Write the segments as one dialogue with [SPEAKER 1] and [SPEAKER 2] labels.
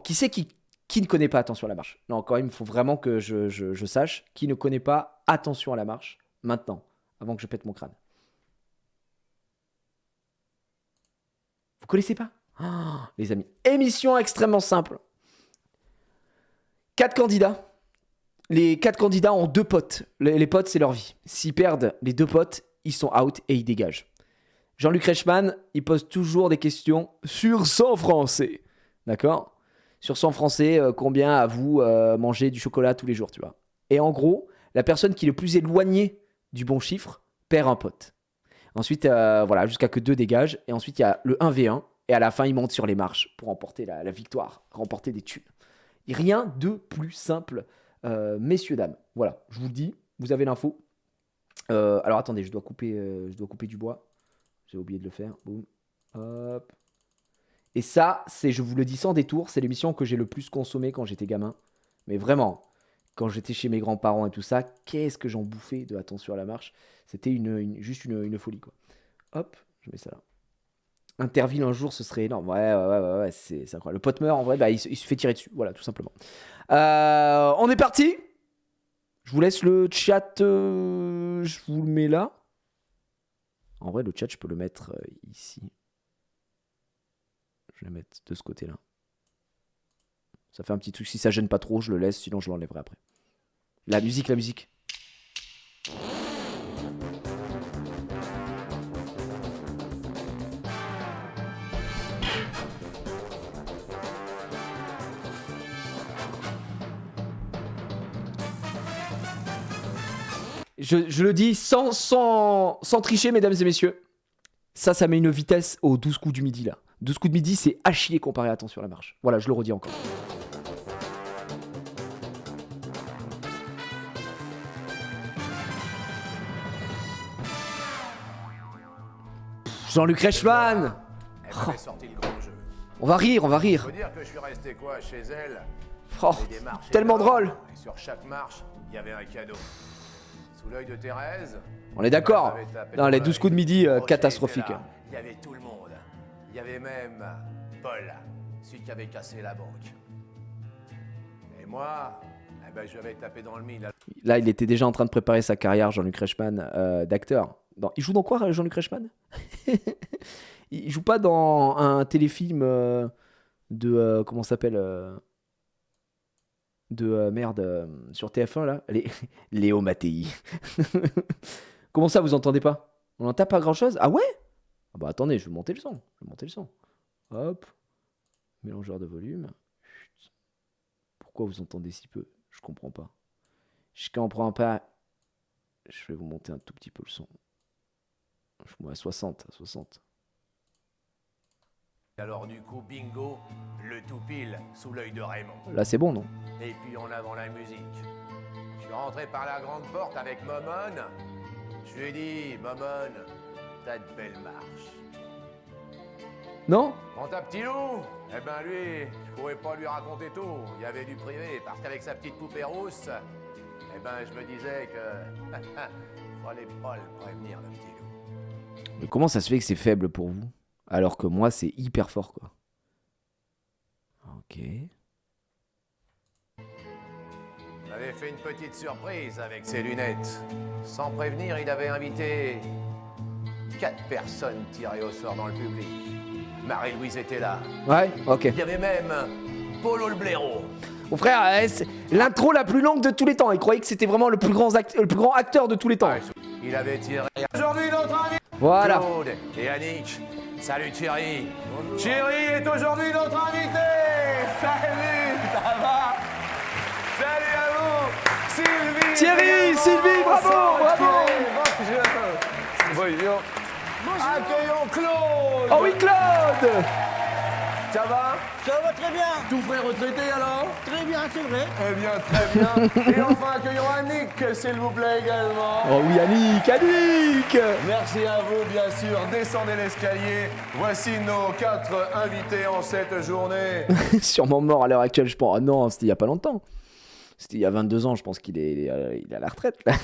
[SPEAKER 1] Qui c'est qui ne connaît pas Attention à la marche? Non, quand même, il faut vraiment que je sache qui ne connaît pas Attention à la marche maintenant, avant que je pète mon crâne. Vous connaissez pas? Oh, les amis, émission extrêmement simple. 4 candidats. Les 4 candidats ont 2 potes. Les potes, c'est leur vie. S'ils perdent les 2 potes, ils sont out et ils dégagent. Jean-Luc Reichmann, il pose toujours des questions sur 100 Français. D'accord? Sur 100 Français, combien avez-vous mangé du chocolat tous les jours, tu vois? Et en gros, la personne qui est le plus éloignée du bon chiffre perd un pote. Ensuite, voilà, jusqu'à que 2 dégagent. Et ensuite, il y a le 1v1. Et à la fin, ils montent sur les marches pour remporter la victoire, remporter des thunes. Et rien de plus simple, messieurs, dames. Voilà, je vous le dis, vous avez l'info. Alors attendez, je dois couper du bois. J'ai oublié de le faire. Boum. Hop. Et ça, c'est, je vous le dis sans détour, c'est l'émission que j'ai le plus consommée quand j'étais gamin. Mais vraiment, quand j'étais chez mes grands-parents et tout ça, qu'est-ce que j'en bouffais de Attention à la marche. C'était juste une folie, quoi. Hop, je mets ça là. Interville un jour, ce serait énorme. Ouais, c'est incroyable. Le pote meurt, en vrai, bah, il se fait tirer dessus. Voilà, tout simplement. On est parti. Je vous laisse le chat. Je vous le mets là. En vrai, le chat, je peux le mettre ici. Je vais le mettre de ce côté-là. Ça fait un petit truc. Si ça gêne pas trop, je le laisse. Sinon, je l'enlèverai après. La musique. Je le dis sans tricher, mesdames et messieurs. Ça met une vitesse aux 12 coups du midi, là. 12 coups de midi, c'est à chier comparé à Attention à la marche. Voilà, je le redis encore. Jean-Luc Reichmann.
[SPEAKER 2] Elle m'avait sorti le grand jeu.
[SPEAKER 1] On va rire.
[SPEAKER 2] Faut dire que je suis resté quoi chez elle.
[SPEAKER 1] Oh,
[SPEAKER 2] Des marches
[SPEAKER 1] tellement
[SPEAKER 2] énormes,
[SPEAKER 1] drôle.
[SPEAKER 2] Et sur chaque marche, il y avait un cadeau. Sous l'œil de Thérèse.
[SPEAKER 1] On est d'accord. Non, les 12 coups de midi, catastrophiques.
[SPEAKER 2] Il y avait tout le monde. Il y avait même Paul, celui qui avait cassé la banque. Et moi, eh ben, je vais taper dans le mille.
[SPEAKER 1] Là, il était déjà en train de préparer sa carrière, Jean-Luc Reichmann, d'acteur. Il joue dans quoi, Jean-Luc Reichmann? Il joue pas dans un téléfilm de... comment ça s'appelle merde, sur TF1, là. Léo Mattei. Comment ça, vous entendez pas? On n'entend pas grand-chose? Ah ouais? Ah bah attendez, je vais monter le son. Hop. Mélangeur de volume. Chut. Pourquoi vous entendez si peu? Je comprends pas. Je comprends pas. Je vais vous monter un tout petit peu le son. Je vous mets à 60.
[SPEAKER 2] Alors du coup, bingo, le tout pile sous l'œil de Raymond.
[SPEAKER 1] Là, c'est bon, non?
[SPEAKER 2] Et puis en avant la musique. Je suis rentré par la grande porte avec Momone. Je lui ai dit, Momone, t'as de belles marches.
[SPEAKER 1] Non?
[SPEAKER 2] Quant à petit loup, eh ben lui, je pourrais pas lui raconter tout. Il y avait du privé, parce qu'avec sa petite poupée rousse, eh ben je me disais que fallait pas le prévenir, le petit loup.
[SPEAKER 1] Mais comment ça se fait que c'est faible pour vous? Alors que moi, c'est hyper fort, quoi. Ok.
[SPEAKER 2] Il avait fait une petite surprise avec ses lunettes. Sans prévenir, il avait invité 4 personnes tirées au sort dans le public. Marie-Louise était là.
[SPEAKER 1] Ouais, ok.
[SPEAKER 2] Il y avait même Polo le blaireau.
[SPEAKER 1] Mon frère, c'est l'intro la plus longue de tous les temps. Il croyait que c'était vraiment le plus grand acteur de tous les temps.
[SPEAKER 2] Il avait tiré. Aujourd'hui, notre ami
[SPEAKER 1] Voilà.
[SPEAKER 2] Claude et Annick. Salut Thierry. Thierry est aujourd'hui notre invité. Salut, ça va? Salut à vous. Sylvie.
[SPEAKER 1] Thierry, Sylvie, bravo.
[SPEAKER 2] Bonjour. Accueillons Claude.
[SPEAKER 1] Oh oui, Claude.
[SPEAKER 2] Ça va?
[SPEAKER 3] Ça va très bien.
[SPEAKER 2] Tout frais retraité alors?
[SPEAKER 3] Très bien, c'est vrai.
[SPEAKER 2] Eh bien, très bien. Et enfin, accueillons Annick, s'il vous plaît, également.
[SPEAKER 1] Oh oui, Annick.
[SPEAKER 2] Merci à vous, bien sûr. Descendez l'escalier. Voici nos 4 invités en cette journée.
[SPEAKER 1] Sûrement mort à l'heure actuelle, je pense. Ah non, c'était il y a pas longtemps. C'était il y a 22 ans, je pense qu'il est à la retraite, là.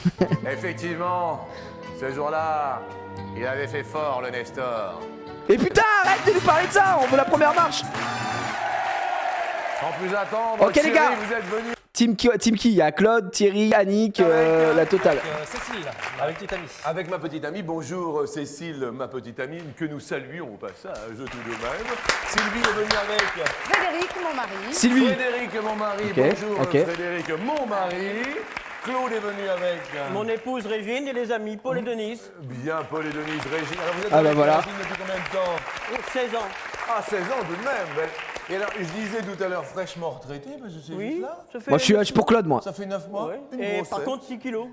[SPEAKER 2] Effectivement, ce jour-là, il avait fait fort, le Nestor.
[SPEAKER 1] Et putain, arrête de nous parler de ça. On veut la première marche.
[SPEAKER 2] Sans plus attendre,
[SPEAKER 1] Ok, les
[SPEAKER 2] Thierry,
[SPEAKER 1] gars.
[SPEAKER 2] vous êtes venus.
[SPEAKER 1] Team qui? Il y a Claude, Thierry, Annick, la totale.
[SPEAKER 4] Cécile, avec petite amie.
[SPEAKER 2] Avec ma petite amie, bonjour Cécile, ma petite amie, que nous saluons au passage tout de même. Sylvie est venue avec.
[SPEAKER 5] Frédéric, mon mari.
[SPEAKER 1] Sylvie.
[SPEAKER 2] Frédéric, mon mari,
[SPEAKER 1] Ok,
[SPEAKER 2] bonjour
[SPEAKER 1] ok.
[SPEAKER 2] Frédéric, mon mari. Claude est venu avec.
[SPEAKER 3] Mon épouse Régine et les amis Paul et Denise.
[SPEAKER 2] Bien, Paul et Denise, Régine. Alors vous êtes
[SPEAKER 1] Ah,
[SPEAKER 2] avec
[SPEAKER 1] bah voilà.
[SPEAKER 2] Régine depuis combien de temps?
[SPEAKER 3] 16 ans.
[SPEAKER 2] Ah, 16 ans tout de même. Belle. Et alors, je disais tout à l'heure fraîchement retraité, parce que c'est juste
[SPEAKER 3] Oui,
[SPEAKER 2] là.
[SPEAKER 3] ça fait.
[SPEAKER 1] Moi, je suis pour Claude, moi.
[SPEAKER 2] Ça fait 9 mois.
[SPEAKER 3] Ouais.
[SPEAKER 2] Une
[SPEAKER 3] Et
[SPEAKER 2] grosse
[SPEAKER 3] par
[SPEAKER 2] tête.
[SPEAKER 3] contre, 6 kilos.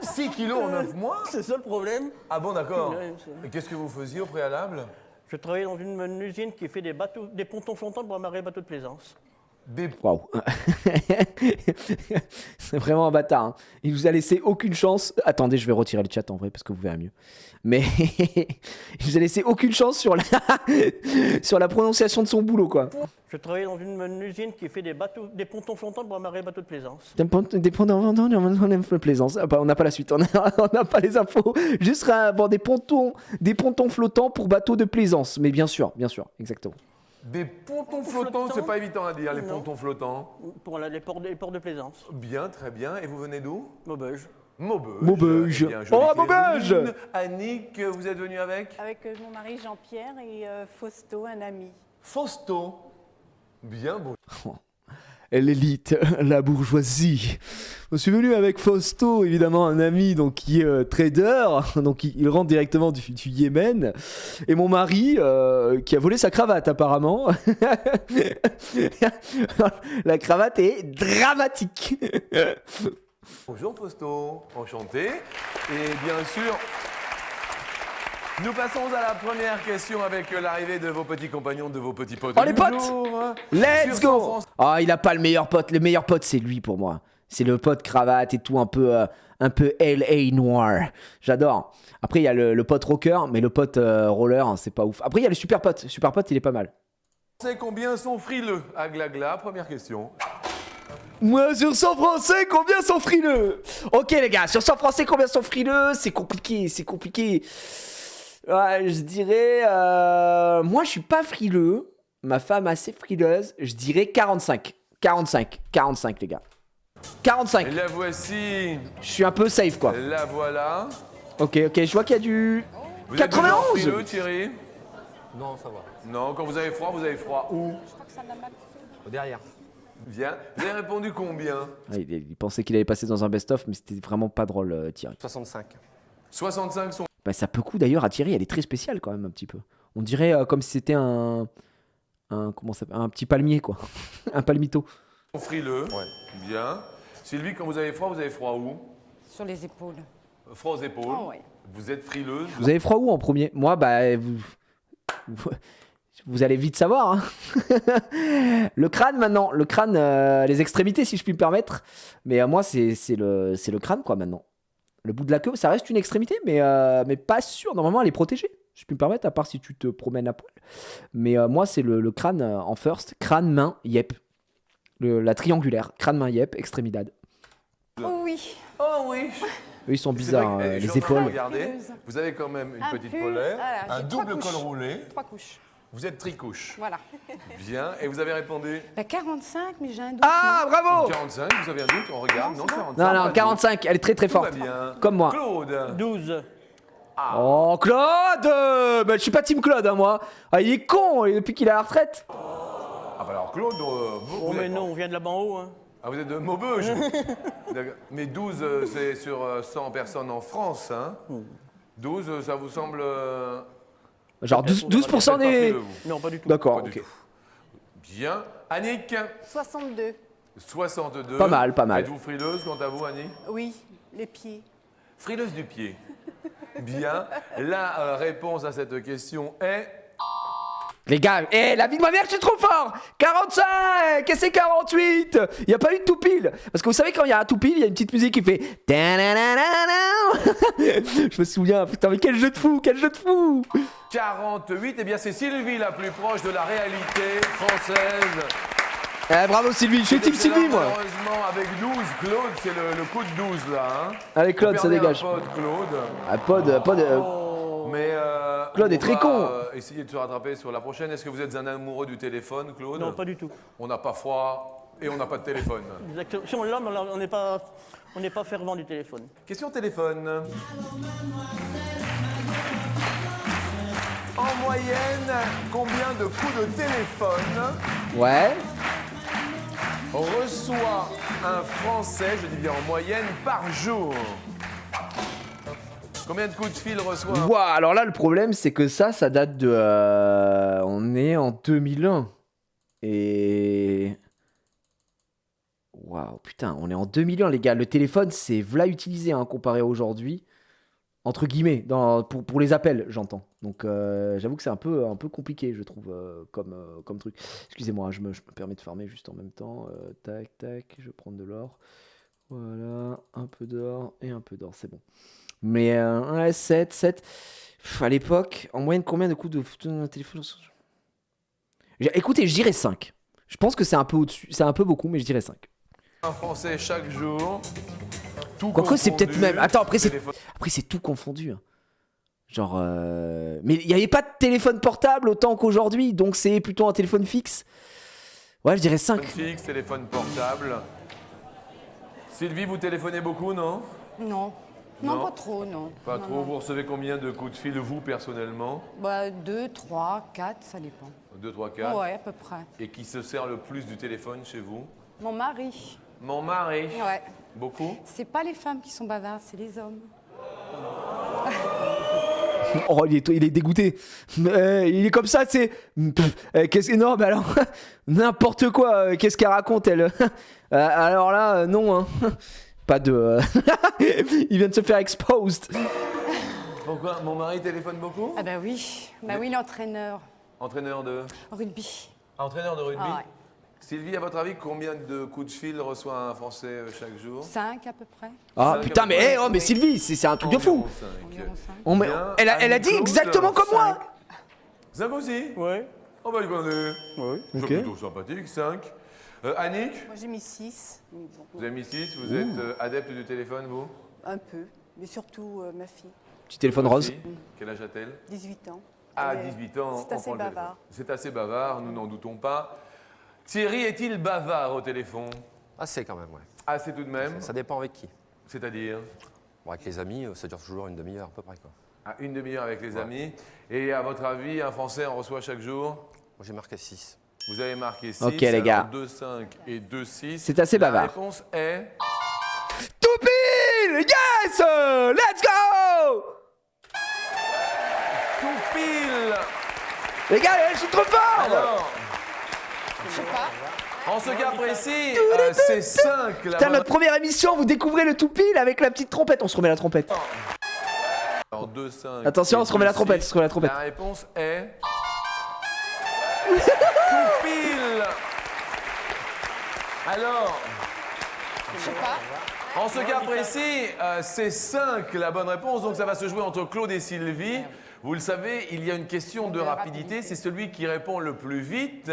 [SPEAKER 2] 6 kilos en 9 mois.
[SPEAKER 3] C'est ça le problème.
[SPEAKER 2] Ah bon, d'accord.
[SPEAKER 3] Ouais, c'est-
[SPEAKER 2] Et qu'est-ce que vous faisiez au préalable?
[SPEAKER 3] Je travaillais dans une usine qui fait des bateaux, des pontons flottants pour amarrer les bateaux de plaisance.
[SPEAKER 2] Des...
[SPEAKER 1] Waouh. C'est vraiment un bâtard. Hein. Il vous a laissé aucune chance. Attendez, je vais retirer le chat en vrai parce que vous verrez mieux. Mais il vous a laissé aucune chance sur la sur la prononciation de son boulot, quoi.
[SPEAKER 3] Je travaillais dans une usine qui fait des bateaux, des pontons flottants pour amarrer les bateaux de plaisance.
[SPEAKER 1] Dépendant de plaisance. Ah, bah, on n'a pas la suite, on n'a pas les infos. Juste bon, des pontons flottants pour bateaux de plaisance. Mais bien sûr, exactement.
[SPEAKER 2] Des pontons flottants, c'est pas évident à dire, les
[SPEAKER 3] Non.
[SPEAKER 2] pontons flottants.
[SPEAKER 3] Pour les ports de plaisance.
[SPEAKER 2] Bien, très bien. Et vous venez d'où?
[SPEAKER 3] Maubeuge.
[SPEAKER 2] Maubeuge.
[SPEAKER 1] Maubeuge.
[SPEAKER 2] Eh bien, joli
[SPEAKER 1] Oh, Maubeuge.
[SPEAKER 2] Kevin. Annick, vous êtes venue avec?
[SPEAKER 5] Avec mon mari Jean-Pierre et Fausto, un ami.
[SPEAKER 2] Fausto. Bien, bon.
[SPEAKER 1] L'élite, la bourgeoisie. Je suis venu avec Fausto, évidemment un ami donc, qui est trader, donc il rentre directement du Yémen, et mon mari qui a volé sa cravate apparemment. La cravate est dramatique.
[SPEAKER 2] Bonjour Fausto, enchanté. Et bien sûr, nous passons à la première question avec l'arrivée de vos petits compagnons, de vos petits potes.
[SPEAKER 1] Oh, les
[SPEAKER 2] du
[SPEAKER 1] potes.
[SPEAKER 2] jour.
[SPEAKER 1] Let's
[SPEAKER 2] Sur
[SPEAKER 1] go.
[SPEAKER 2] France-
[SPEAKER 1] Ah, il a pas le meilleur pote. Le meilleur pote, c'est lui pour moi. C'est le pote cravate et tout, un peu LA noir. J'adore. Après, il y a le pote rocker, mais le pote roller, hein, c'est pas ouf. Après, il y a le super pote. Super pote, il est pas mal.
[SPEAKER 2] C'est combien sont frileux à Glagla? Première question.
[SPEAKER 1] Moi, sur 100 français, combien sont frileux? Ok, les gars, sur 100 français, combien sont frileux? C'est compliqué. Ouais, je dirais... moi, je suis pas frileux. Ma femme assez frileuse. Je dirais 45. 45, les gars. 45.
[SPEAKER 2] Et la voici,
[SPEAKER 1] Je suis un peu safe, quoi.
[SPEAKER 2] la voilà.
[SPEAKER 1] Ok, je vois qu'il y a du...
[SPEAKER 2] Vous êtes toujours
[SPEAKER 1] 91.
[SPEAKER 2] frileux, Thierry?
[SPEAKER 4] Non, ça va.
[SPEAKER 2] Non, quand vous avez froid où?
[SPEAKER 4] Derrière.
[SPEAKER 2] Bien. Vous avez répondu combien?
[SPEAKER 1] Ah, il pensait qu'il allait passer dans un best-of, mais c'était vraiment pas drôle, Thierry.
[SPEAKER 4] 65.
[SPEAKER 2] 65 sont
[SPEAKER 1] Bah, sa coup d'ailleurs à Thierry, elle est très spéciale quand même, un petit peu. On dirait comme si c'était un comment ça s'appelle, un petit palmier, quoi. Un palmito.
[SPEAKER 2] frileux.
[SPEAKER 4] Ouais.
[SPEAKER 2] Bien. Sylvie, quand vous avez froid où?
[SPEAKER 5] Sur les épaules.
[SPEAKER 2] Froid aux épaules.
[SPEAKER 5] Oh, ouais.
[SPEAKER 2] Vous êtes frileuse.
[SPEAKER 1] Vous avez froid où en premier? Moi, bah, vous allez vite savoir. Hein. Le crâne maintenant, les extrémités si je puis me permettre. Mais moi, c'est le crâne quoi maintenant. Le bout de la queue, ça reste une extrémité, mais pas sûr. Normalement, elle est protégée. Je puis me permettre, à part si tu te promènes à poil. Mais moi, c'est le crâne en first. Crâne, main, yep. La triangulaire. Crâne, main, yep, extrémidad.
[SPEAKER 5] Oh oui.
[SPEAKER 2] Oh oui.
[SPEAKER 1] Eux, ils sont
[SPEAKER 2] C'est
[SPEAKER 1] bizarres,
[SPEAKER 2] vrai que, je
[SPEAKER 1] les
[SPEAKER 2] suis en train de
[SPEAKER 1] épaules.
[SPEAKER 2] regarder.
[SPEAKER 5] Frileuse.
[SPEAKER 2] Vous avez quand même une
[SPEAKER 5] Un
[SPEAKER 2] petite
[SPEAKER 5] pull,
[SPEAKER 2] polaire,
[SPEAKER 5] voilà,
[SPEAKER 2] un
[SPEAKER 5] j'ai
[SPEAKER 2] double
[SPEAKER 5] 3 couches.
[SPEAKER 2] col roulé.
[SPEAKER 5] 3 couches.
[SPEAKER 2] Vous êtes tricouche.
[SPEAKER 5] Voilà.
[SPEAKER 2] Bien. Et vous avez répondu
[SPEAKER 5] Bah, 45, mais j'ai un doute.
[SPEAKER 1] Ah, bravo!
[SPEAKER 2] 45. Vous avez un doute? On regarde. Non, 45.
[SPEAKER 1] Non,
[SPEAKER 2] pas
[SPEAKER 1] non,
[SPEAKER 2] de
[SPEAKER 1] 45, elle est très très
[SPEAKER 2] doute. Tout
[SPEAKER 1] forte.
[SPEAKER 2] va bien.
[SPEAKER 1] Comme moi.
[SPEAKER 2] Claude.
[SPEAKER 3] 12.
[SPEAKER 1] Oh, Claude bah, je suis pas Team Claude, hein, moi. Ah, il est con depuis qu'il est à la retraite.
[SPEAKER 2] Ah bah alors Claude, vous,
[SPEAKER 3] Oh,
[SPEAKER 2] vous
[SPEAKER 3] mais
[SPEAKER 2] êtes...
[SPEAKER 3] non, on vient de là-bas en haut. Hein.
[SPEAKER 2] Ah, vous êtes de Maubeuge. D'accord. Mais 12, c'est sur 100 personnes en France. Hein. 12, ça vous semble...
[SPEAKER 1] Genre 12%
[SPEAKER 2] pas
[SPEAKER 1] des...
[SPEAKER 2] frileux, vous.
[SPEAKER 3] Non, pas du tout.
[SPEAKER 1] D'accord,
[SPEAKER 2] Pas du
[SPEAKER 1] ok.
[SPEAKER 2] tout. Bien. Annick,
[SPEAKER 5] 62.
[SPEAKER 2] 62.
[SPEAKER 1] Pas mal, pas mal.
[SPEAKER 2] Êtes-vous frileuse quant à vous, Annick?
[SPEAKER 5] Oui, les pieds.
[SPEAKER 2] Frileuse du pied. Bien. La réponse à cette question est...
[SPEAKER 1] Les gars, la vie de ma mère, je suis trop fort. 45. Et c'est 48. Il n'y a pas eu de tout pile. Parce que vous savez, quand il y a un tout pile, il y a une petite musique qui fait... Je me souviens, putain, mais quel jeu de fou.
[SPEAKER 2] 48. Eh bien, c'est Sylvie la plus proche de la réalité française.
[SPEAKER 1] Bravo Sylvie, je suis Team Sylvie, moi.
[SPEAKER 2] Malheureusement, avec 12, Claude, c'est le coup de 12, là. Hein.
[SPEAKER 1] Allez, Claude,
[SPEAKER 2] Vous
[SPEAKER 1] ça
[SPEAKER 2] perdez
[SPEAKER 1] dégage.
[SPEAKER 2] un pote, Claude.
[SPEAKER 1] Ah, pod,
[SPEAKER 3] Oh.
[SPEAKER 2] Mais
[SPEAKER 1] Claude
[SPEAKER 2] on
[SPEAKER 1] est très
[SPEAKER 2] va,
[SPEAKER 1] con.
[SPEAKER 2] Essayer de se rattraper sur la prochaine. Est-ce que vous êtes un amoureux du téléphone, Claude?
[SPEAKER 3] Non, pas du tout.
[SPEAKER 2] On n'a pas froid et on n'a pas de téléphone.
[SPEAKER 3] Exactement. Si on l'a, mais on n'est pas fervent du téléphone.
[SPEAKER 2] Question téléphone. En moyenne, combien de coups de téléphone
[SPEAKER 1] Ouais.
[SPEAKER 2] reçoit un Français, je dis bien en moyenne, par jour? Combien de coups de fil reçoit un...
[SPEAKER 1] Ouah, alors là, le problème, c'est que ça date de... on est en 2001. Et... Waouh, putain, on est en 2001, les gars. Le téléphone, c'est v'là utilisé, hein, comparé à aujourd'hui. Entre guillemets, pour les appels, j'entends. Donc, j'avoue que c'est un peu compliqué, je trouve, comme truc. Excusez-moi, je me permets de farmer juste en même temps. Tac, tac, je vais prendre de l'or. Voilà, un peu d'or et un peu d'or, c'est bon. Mais, ouais, 7. À l'époque, en moyenne, combien de coups de téléphone? Écoutez, je dirais 5. Je pense que c'est un peu au-dessus. C'est un peu beaucoup, mais je dirais 5.
[SPEAKER 2] Un Français chaque jour. Tout
[SPEAKER 1] Quoique, c'est peut-être
[SPEAKER 2] confondu,
[SPEAKER 1] même... Attends, après,
[SPEAKER 2] téléphone.
[SPEAKER 1] c'est tout confondu. Hein. Genre... Mais il n'y avait pas de téléphone portable autant qu'aujourd'hui, donc c'est plutôt un téléphone fixe. Ouais, je dirais 5.
[SPEAKER 2] Téléphone fixe, téléphone portable. Sylvie, vous téléphonez beaucoup, non?
[SPEAKER 5] Non.
[SPEAKER 2] Non.
[SPEAKER 5] Non, pas trop, non.
[SPEAKER 2] Pas
[SPEAKER 5] Non,
[SPEAKER 2] trop.
[SPEAKER 5] non.
[SPEAKER 2] Vous recevez combien de coups de fil, vous, personnellement?
[SPEAKER 5] Bah, 2, 3, 4, ça dépend.
[SPEAKER 2] 2, 3, 4.
[SPEAKER 5] Ouais, à peu près.
[SPEAKER 2] Et qui se sert le plus du téléphone chez vous?
[SPEAKER 5] Mon mari.
[SPEAKER 2] Mon mari.
[SPEAKER 5] Ouais.
[SPEAKER 2] Beaucoup?
[SPEAKER 5] C'est pas les femmes qui sont bavardes, c'est les hommes.
[SPEAKER 1] Oh, il est dégoûté. Il est comme ça, tu sais. Qu'est-ce que... Non, mais alors... N'importe quoi. Qu'est-ce qu'elle raconte, elle? Alors là, non, hein. Pas de... Il vient de se faire exposed.
[SPEAKER 2] Pourquoi? Mon mari téléphone beaucoup?
[SPEAKER 5] Ah bah oui. Bah oui, l'entraîneur.
[SPEAKER 2] Entraîneur de...
[SPEAKER 5] Rugby.
[SPEAKER 2] Entraîneur de rugby?
[SPEAKER 5] Ah ouais.
[SPEAKER 2] Sylvie, à votre avis, combien de coups de fil reçoit un Français chaque jour?
[SPEAKER 5] 5 à peu près.
[SPEAKER 1] Ah,
[SPEAKER 2] 5
[SPEAKER 1] putain,
[SPEAKER 2] à peu
[SPEAKER 1] mais,
[SPEAKER 2] près.
[SPEAKER 1] oh, mais Sylvie, c'est un truc de fou.
[SPEAKER 2] Environ 5.
[SPEAKER 5] Environ 5.
[SPEAKER 1] On- elle a dit
[SPEAKER 2] Annie-Claude,
[SPEAKER 1] exactement comme moi.
[SPEAKER 2] 5 aussi?
[SPEAKER 3] Ouais.
[SPEAKER 2] Oh bah, écoutez,
[SPEAKER 3] Oui.
[SPEAKER 2] c'est
[SPEAKER 1] Ok.
[SPEAKER 2] plutôt sympathique, 5. Annick,
[SPEAKER 5] Moi j'ai mis 6.
[SPEAKER 2] vous avez mis 6, vous êtes adepte du téléphone, vous?
[SPEAKER 5] Un peu. Mais surtout ma fille,
[SPEAKER 1] Petit téléphone rose.
[SPEAKER 2] Aussi. Quel âge a-t-elle?
[SPEAKER 5] 18 ans.
[SPEAKER 2] Ah,
[SPEAKER 5] Elle est-
[SPEAKER 2] 18 ans,
[SPEAKER 5] c'est
[SPEAKER 2] on
[SPEAKER 5] assez
[SPEAKER 2] prend le téléphone.
[SPEAKER 5] bavard.
[SPEAKER 2] C'est assez bavard, nous n'en doutons pas. Thierry est-il bavard au téléphone?
[SPEAKER 4] Assez quand même, ouais.
[SPEAKER 2] Assez tout de même,
[SPEAKER 4] Ça dépend avec qui.
[SPEAKER 2] c'est-à-dire
[SPEAKER 4] Bon, avec les amis, ça dure toujours une demi-heure à peu près, quoi.
[SPEAKER 2] à une demi-heure avec les amis. Et à votre avis, un Français en reçoit chaque jour?
[SPEAKER 4] Moi, j'ai marqué 6.
[SPEAKER 2] Vous avez marqué 6.
[SPEAKER 1] Ok, les gars.
[SPEAKER 2] 2, 5 et 2, 6.
[SPEAKER 1] C'est assez bavard.
[SPEAKER 2] La réponse est...
[SPEAKER 1] Tout pile. Yes. Let's go.
[SPEAKER 2] Tout pile.
[SPEAKER 1] Les gars, je suis trop fort.
[SPEAKER 2] Alors,
[SPEAKER 5] Je sais pas.
[SPEAKER 2] en ce cas précis, c'est 5.
[SPEAKER 1] Putain, notre première émission, vous découvrez le tout pile avec la petite trompette. On se remet la trompette.
[SPEAKER 2] Alors, 2, 5.
[SPEAKER 1] Attention, on se remet la trompette, on se remet la trompette.
[SPEAKER 2] La réponse est... Tout pile. Alors,
[SPEAKER 5] Je sais pas.
[SPEAKER 2] en ce cas précis, c'est 5 la bonne réponse. Donc ça va se jouer entre Claude et Sylvie. Vous le savez, il y a une question de rapidité. C'est celui qui répond le plus vite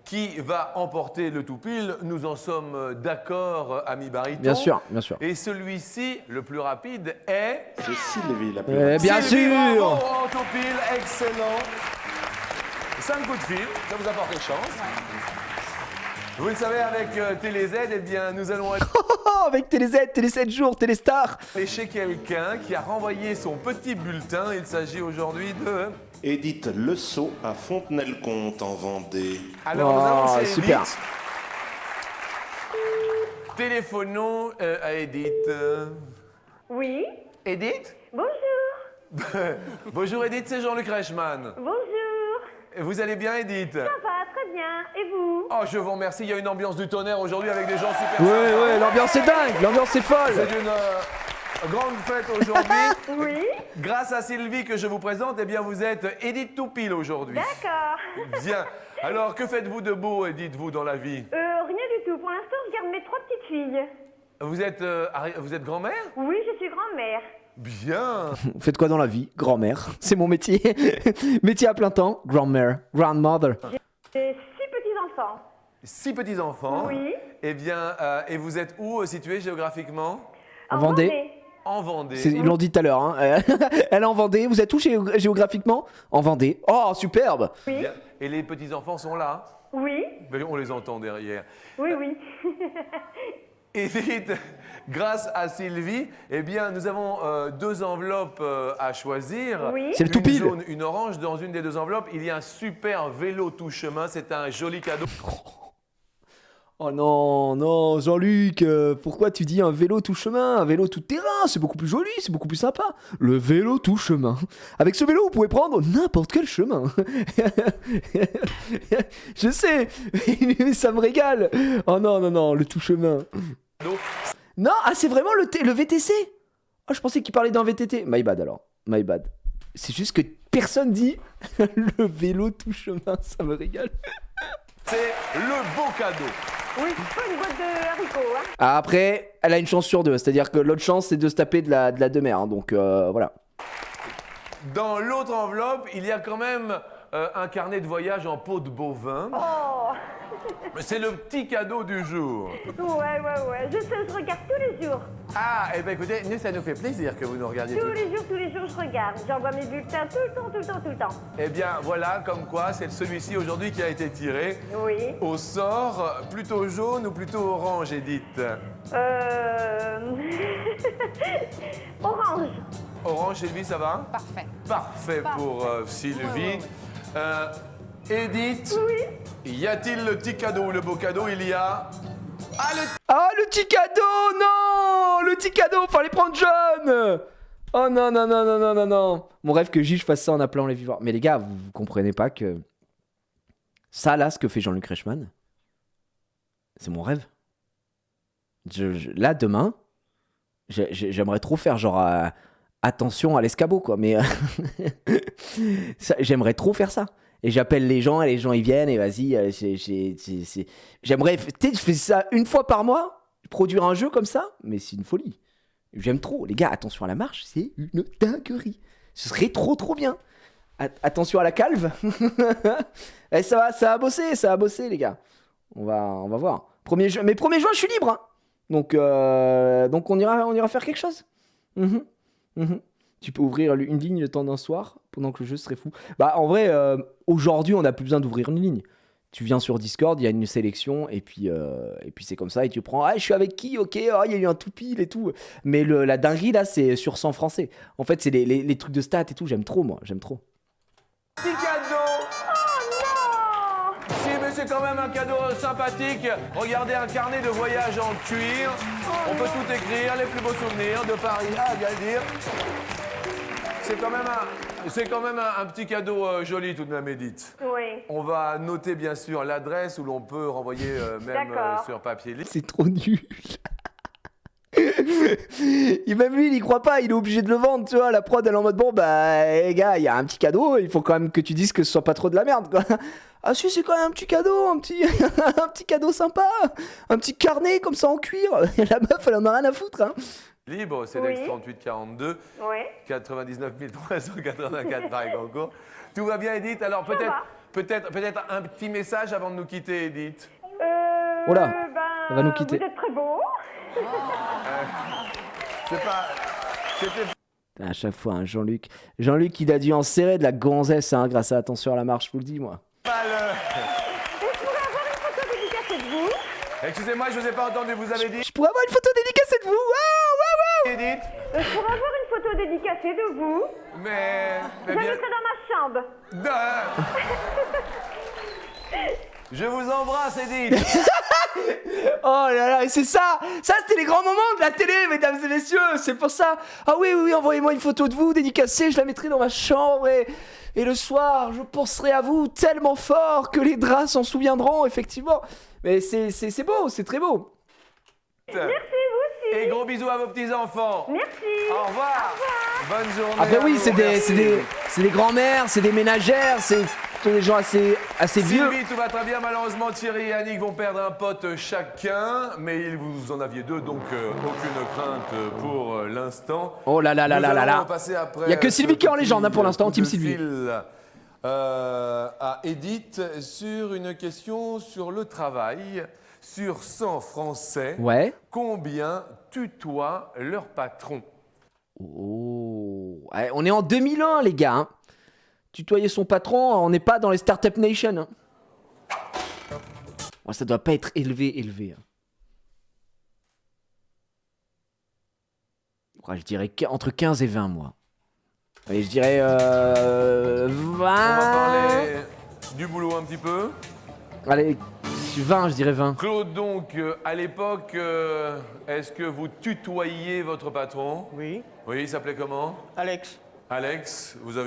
[SPEAKER 2] qui va emporter le tout pile. Nous en sommes d'accord, ami Bariton.
[SPEAKER 1] Bien sûr, bien sûr.
[SPEAKER 2] Et celui-ci, le plus rapide, est...
[SPEAKER 6] C'est Sylvie la plus
[SPEAKER 1] Bien
[SPEAKER 2] Sylvie,
[SPEAKER 1] sûr.
[SPEAKER 2] bravo, en tout pile, excellent. 5 coups de fil, ça vous apporte chance. Vous le savez, avec TéléZ, eh bien, nous allons aller
[SPEAKER 1] Oh, avec TéléZ, Télé 7 jours, Téléstar.
[SPEAKER 2] chez quelqu'un qui a renvoyé son petit bulletin. Il s'agit aujourd'hui de...
[SPEAKER 6] Edith Le Sceau à Fontenay-le-Comte en Vendée.
[SPEAKER 2] Alors, nous allons
[SPEAKER 1] Oh,
[SPEAKER 2] chez
[SPEAKER 1] super.
[SPEAKER 2] Edith. Téléphonons à Edith.
[SPEAKER 7] Oui,
[SPEAKER 2] Edith?
[SPEAKER 7] bonjour,
[SPEAKER 2] Bonjour Edith, c'est Jean-Luc Reichmann.
[SPEAKER 7] bonjour,
[SPEAKER 2] Vous allez bien Edith?
[SPEAKER 7] ça va très bien, et vous?
[SPEAKER 2] Oh, je vous remercie, il y a une ambiance du tonnerre aujourd'hui avec des gens super
[SPEAKER 1] Ouais,
[SPEAKER 2] sympas.
[SPEAKER 1] ouais, l'ambiance est dingue, l'ambiance est folle.
[SPEAKER 2] C'est une grande fête aujourd'hui.
[SPEAKER 7] Oui,
[SPEAKER 2] Grâce à Sylvie que je vous présente, eh bien vous êtes Edith Toupil aujourd'hui.
[SPEAKER 7] d'accord.
[SPEAKER 2] Bien. Alors, que faites-vous de beau, Edith, vous, dans la vie?
[SPEAKER 7] Rien du tout, pour l'instant je garde mes 3 petites filles.
[SPEAKER 2] Vous êtes grand-mère?
[SPEAKER 7] Oui, je suis grand-mère.
[SPEAKER 2] Bien.
[SPEAKER 1] Vous faites quoi dans la vie? Grand-mère. C'est mon métier. Métier à plein temps. Grand-mère. Grandmother.
[SPEAKER 7] J'ai 6 petits-enfants.
[SPEAKER 2] 6 petits-enfants.
[SPEAKER 7] Oui.
[SPEAKER 2] Eh bien, et vous êtes où situés géographiquement?
[SPEAKER 1] En Vendée.
[SPEAKER 2] en Vendée.
[SPEAKER 1] Ils l'ont dit tout à l'heure. Hein. Elle est en Vendée. Vous êtes où géographiquement? En Vendée. Oh, superbe.
[SPEAKER 7] Oui,
[SPEAKER 2] Bien. Et les petits-enfants sont là?
[SPEAKER 7] oui,
[SPEAKER 2] Ben, on les entend derrière.
[SPEAKER 7] oui, oui.
[SPEAKER 2] Edith, grâce à Sylvie, eh bien, nous avons 2 enveloppes à choisir.
[SPEAKER 7] Oui.
[SPEAKER 1] C'est le tout
[SPEAKER 2] Une
[SPEAKER 1] pile.
[SPEAKER 2] jaune, une orange. Dans une des 2 enveloppes, il y a un super vélo tout chemin. C'est un joli cadeau.
[SPEAKER 1] Oh non, non, Jean-Luc, pourquoi tu dis un vélo tout chemin, un vélo tout terrain? C'est beaucoup plus joli, c'est beaucoup plus sympa. Le vélo tout chemin. Avec ce vélo, vous pouvez prendre n'importe quel chemin. Je sais, mais ça me régale. Oh non, non, non, le tout chemin. Non, ah, c'est vraiment le VTC? Oh, je pensais qu'il parlait d'un VTT. My bad alors, my bad. C'est juste que personne dit le vélo tout chemin, ça me régale.
[SPEAKER 2] C'est le beau cadeau.
[SPEAKER 7] Oui, pas une boîte de haricots, hein.
[SPEAKER 1] Ah, après, elle a une chance sur 2, c'est-à-dire que l'autre chance, c'est de se taper de la demeure, hein, donc voilà.
[SPEAKER 2] Dans l'autre enveloppe, il y a quand même un carnet de voyage en peau de bovin.
[SPEAKER 7] Oh,
[SPEAKER 2] C'est le petit cadeau du jour.
[SPEAKER 7] ouais. Je sais, je regarde tous les jours.
[SPEAKER 2] Ah, eh bien écoutez, nous, ça nous fait plaisir que vous nous regardiez
[SPEAKER 7] Tous les jours, je regarde. J'envoie mes bulletins tout le temps.
[SPEAKER 2] Eh bien voilà, comme quoi, c'est celui-ci aujourd'hui qui a été tiré
[SPEAKER 7] Oui.
[SPEAKER 2] au sort, plutôt jaune ou plutôt orange, Edith?
[SPEAKER 7] Orange.
[SPEAKER 2] Orange, Sylvie, ça va?
[SPEAKER 5] Parfait.
[SPEAKER 2] Parfait pour Sylvie. Edith, y a-t-il le petit cadeau ou le beau cadeau? Il y a... Ah, le
[SPEAKER 1] Ah, le petit cadeau, non! Le petit cadeau, fallait prendre jaune! Oh non, non, non, non, non, non, non. Mon rêve que je fasse ça en appelant les vivants. Mais les gars, vous comprenez pas que... Ça, là, ce que fait Jean-Luc Reichmann, c'est mon rêve. Là, demain, j'aimerais trop faire genre... attention à l'escabeau, quoi. Mais j'aimerais trop faire ça. Et j'appelle les gens, et les gens ils viennent, et vas-y, j'aimerais, tu sais, je fais ça une fois par mois, produire un jeu comme ça, mais c'est une folie. J'aime trop. Les gars, attention à la marche, c'est une dinguerie. Ce serait trop bien. Attention à la calve. Et ça va bosser, les gars. On va voir. Mais 1er juin, je suis libre. Hein. Donc on ira faire quelque chose. Tu peux ouvrir une ligne le temps d'un soir pendant que le jeu serait fou. Bah en vrai, aujourd'hui, on n'a plus besoin d'ouvrir une ligne. Tu viens sur Discord, il y a une sélection et puis c'est comme ça et tu prends. Ah, je suis avec qui? Ok, oh, il y a eu un tout pile et tout. Mais la dinguerie là, c'est sur 100 français. En fait, c'est les trucs de stats et tout. J'aime trop, moi. J'aime trop.
[SPEAKER 2] petit cadeau!
[SPEAKER 7] Oh non!
[SPEAKER 2] Si, mais c'est quand même un cadeau sympathique. Regardez, un carnet de voyage en cuir. On peut tout écrire, les plus beaux souvenirs de Paris à Agadir. C'est quand même un petit cadeau joli tout de même, Edith.
[SPEAKER 7] Oui.
[SPEAKER 2] On va noter bien sûr l'adresse où l'on peut renvoyer même
[SPEAKER 7] D'accord.
[SPEAKER 2] sur papier libre.
[SPEAKER 1] C'est trop nul. Et même lui, il y croit pas, il est obligé de le vendre, tu vois. La prod, elle est en mode bon, bah, les gars, il y a un petit cadeau, il faut quand même que tu dises que ce soit pas trop de la merde, quoi. Ah, si, c'est quand même un petit cadeau, un petit cadeau sympa, un petit carnet comme ça en cuir. La meuf, elle en a rien à foutre, hein.
[SPEAKER 2] Libre, c'est
[SPEAKER 7] Oui.
[SPEAKER 2] l'ex 3842,
[SPEAKER 7] Oui.
[SPEAKER 2] 99 384 Paris Concours. Tout va bien, Edith? Alors peut-être un petit message avant de nous quitter, Edith.
[SPEAKER 1] Oh là,
[SPEAKER 7] Ben,
[SPEAKER 1] elle va nous quitter.
[SPEAKER 7] Vous êtes très beau.
[SPEAKER 2] C'était
[SPEAKER 1] À chaque fois, hein, Jean-Luc, il a dû en serrer de la gonzesse, hein, grâce à Attention à la marche, je vous le dis, moi.
[SPEAKER 2] pas le...
[SPEAKER 7] Et je pourrais avoir une photo dédicacée de vous.
[SPEAKER 2] Excusez-moi, je vous ai pas entendu, vous avez dit,
[SPEAKER 1] Je pourrais avoir une photo dédicacée de vous. Ouais.
[SPEAKER 2] Edith?
[SPEAKER 7] Je pourrais avoir une photo dédicacée de vous.
[SPEAKER 2] Mais
[SPEAKER 7] Je
[SPEAKER 2] bien...
[SPEAKER 7] la mettrai dans ma chambre.
[SPEAKER 2] Je vous embrasse, Edith.
[SPEAKER 1] Oh là là, et c'est ça c'était les grands moments de la télé, mesdames et messieurs, c'est pour ça. Ah oui, envoyez-moi une photo de vous dédicacée, je la mettrai dans ma chambre et le soir, je penserai à vous tellement fort que les draps s'en souviendront, effectivement. Mais c'est beau, c'est très beau.
[SPEAKER 7] Merci, vous aussi.
[SPEAKER 2] Et gros bisous à vos petits-enfants.
[SPEAKER 7] Merci.
[SPEAKER 2] Au revoir. Bonne journée.
[SPEAKER 1] Après
[SPEAKER 2] à
[SPEAKER 1] oui,
[SPEAKER 2] vous,
[SPEAKER 1] c'est
[SPEAKER 2] merci.
[SPEAKER 1] des grands-mères, c'est des ménagères, c'est des gens assez vieux.
[SPEAKER 2] Sylvie, tout va très bien. Malheureusement, Thierry et Annick vont perdre un pote chacun, mais vous en aviez 2, donc aucune crainte pour l'instant.
[SPEAKER 1] Oh là là là
[SPEAKER 2] Nous
[SPEAKER 1] là là
[SPEAKER 2] allons
[SPEAKER 1] là.
[SPEAKER 2] passer après
[SPEAKER 1] Il y a que Sylvie qui est en
[SPEAKER 2] ce
[SPEAKER 1] légende, hein, pour l'instant,
[SPEAKER 2] coup
[SPEAKER 1] team
[SPEAKER 2] de
[SPEAKER 1] Sylvie.
[SPEAKER 2] fil, à Edith sur une question sur le travail. Sur 100 Français,
[SPEAKER 1] Ouais.
[SPEAKER 2] combien tutoient leur patron?
[SPEAKER 1] Oh. Ouais, on est en 2001, les gars. Hein. Tutoyer son patron, on n'est pas dans les Startup Nation. Hein. Ouais, ça doit pas être élevé. Hein. Ouais, je dirais entre 15 et 20, moi. Allez, je dirais 20.
[SPEAKER 2] On va parler du boulot un petit peu.
[SPEAKER 1] Allez, 20, je dirais 20.
[SPEAKER 2] Claude, donc, à l'époque, est-ce que vous tutoyiez votre patron?
[SPEAKER 3] Oui.
[SPEAKER 2] Oui, il s'appelait comment?
[SPEAKER 3] Alex,
[SPEAKER 2] Alex, vous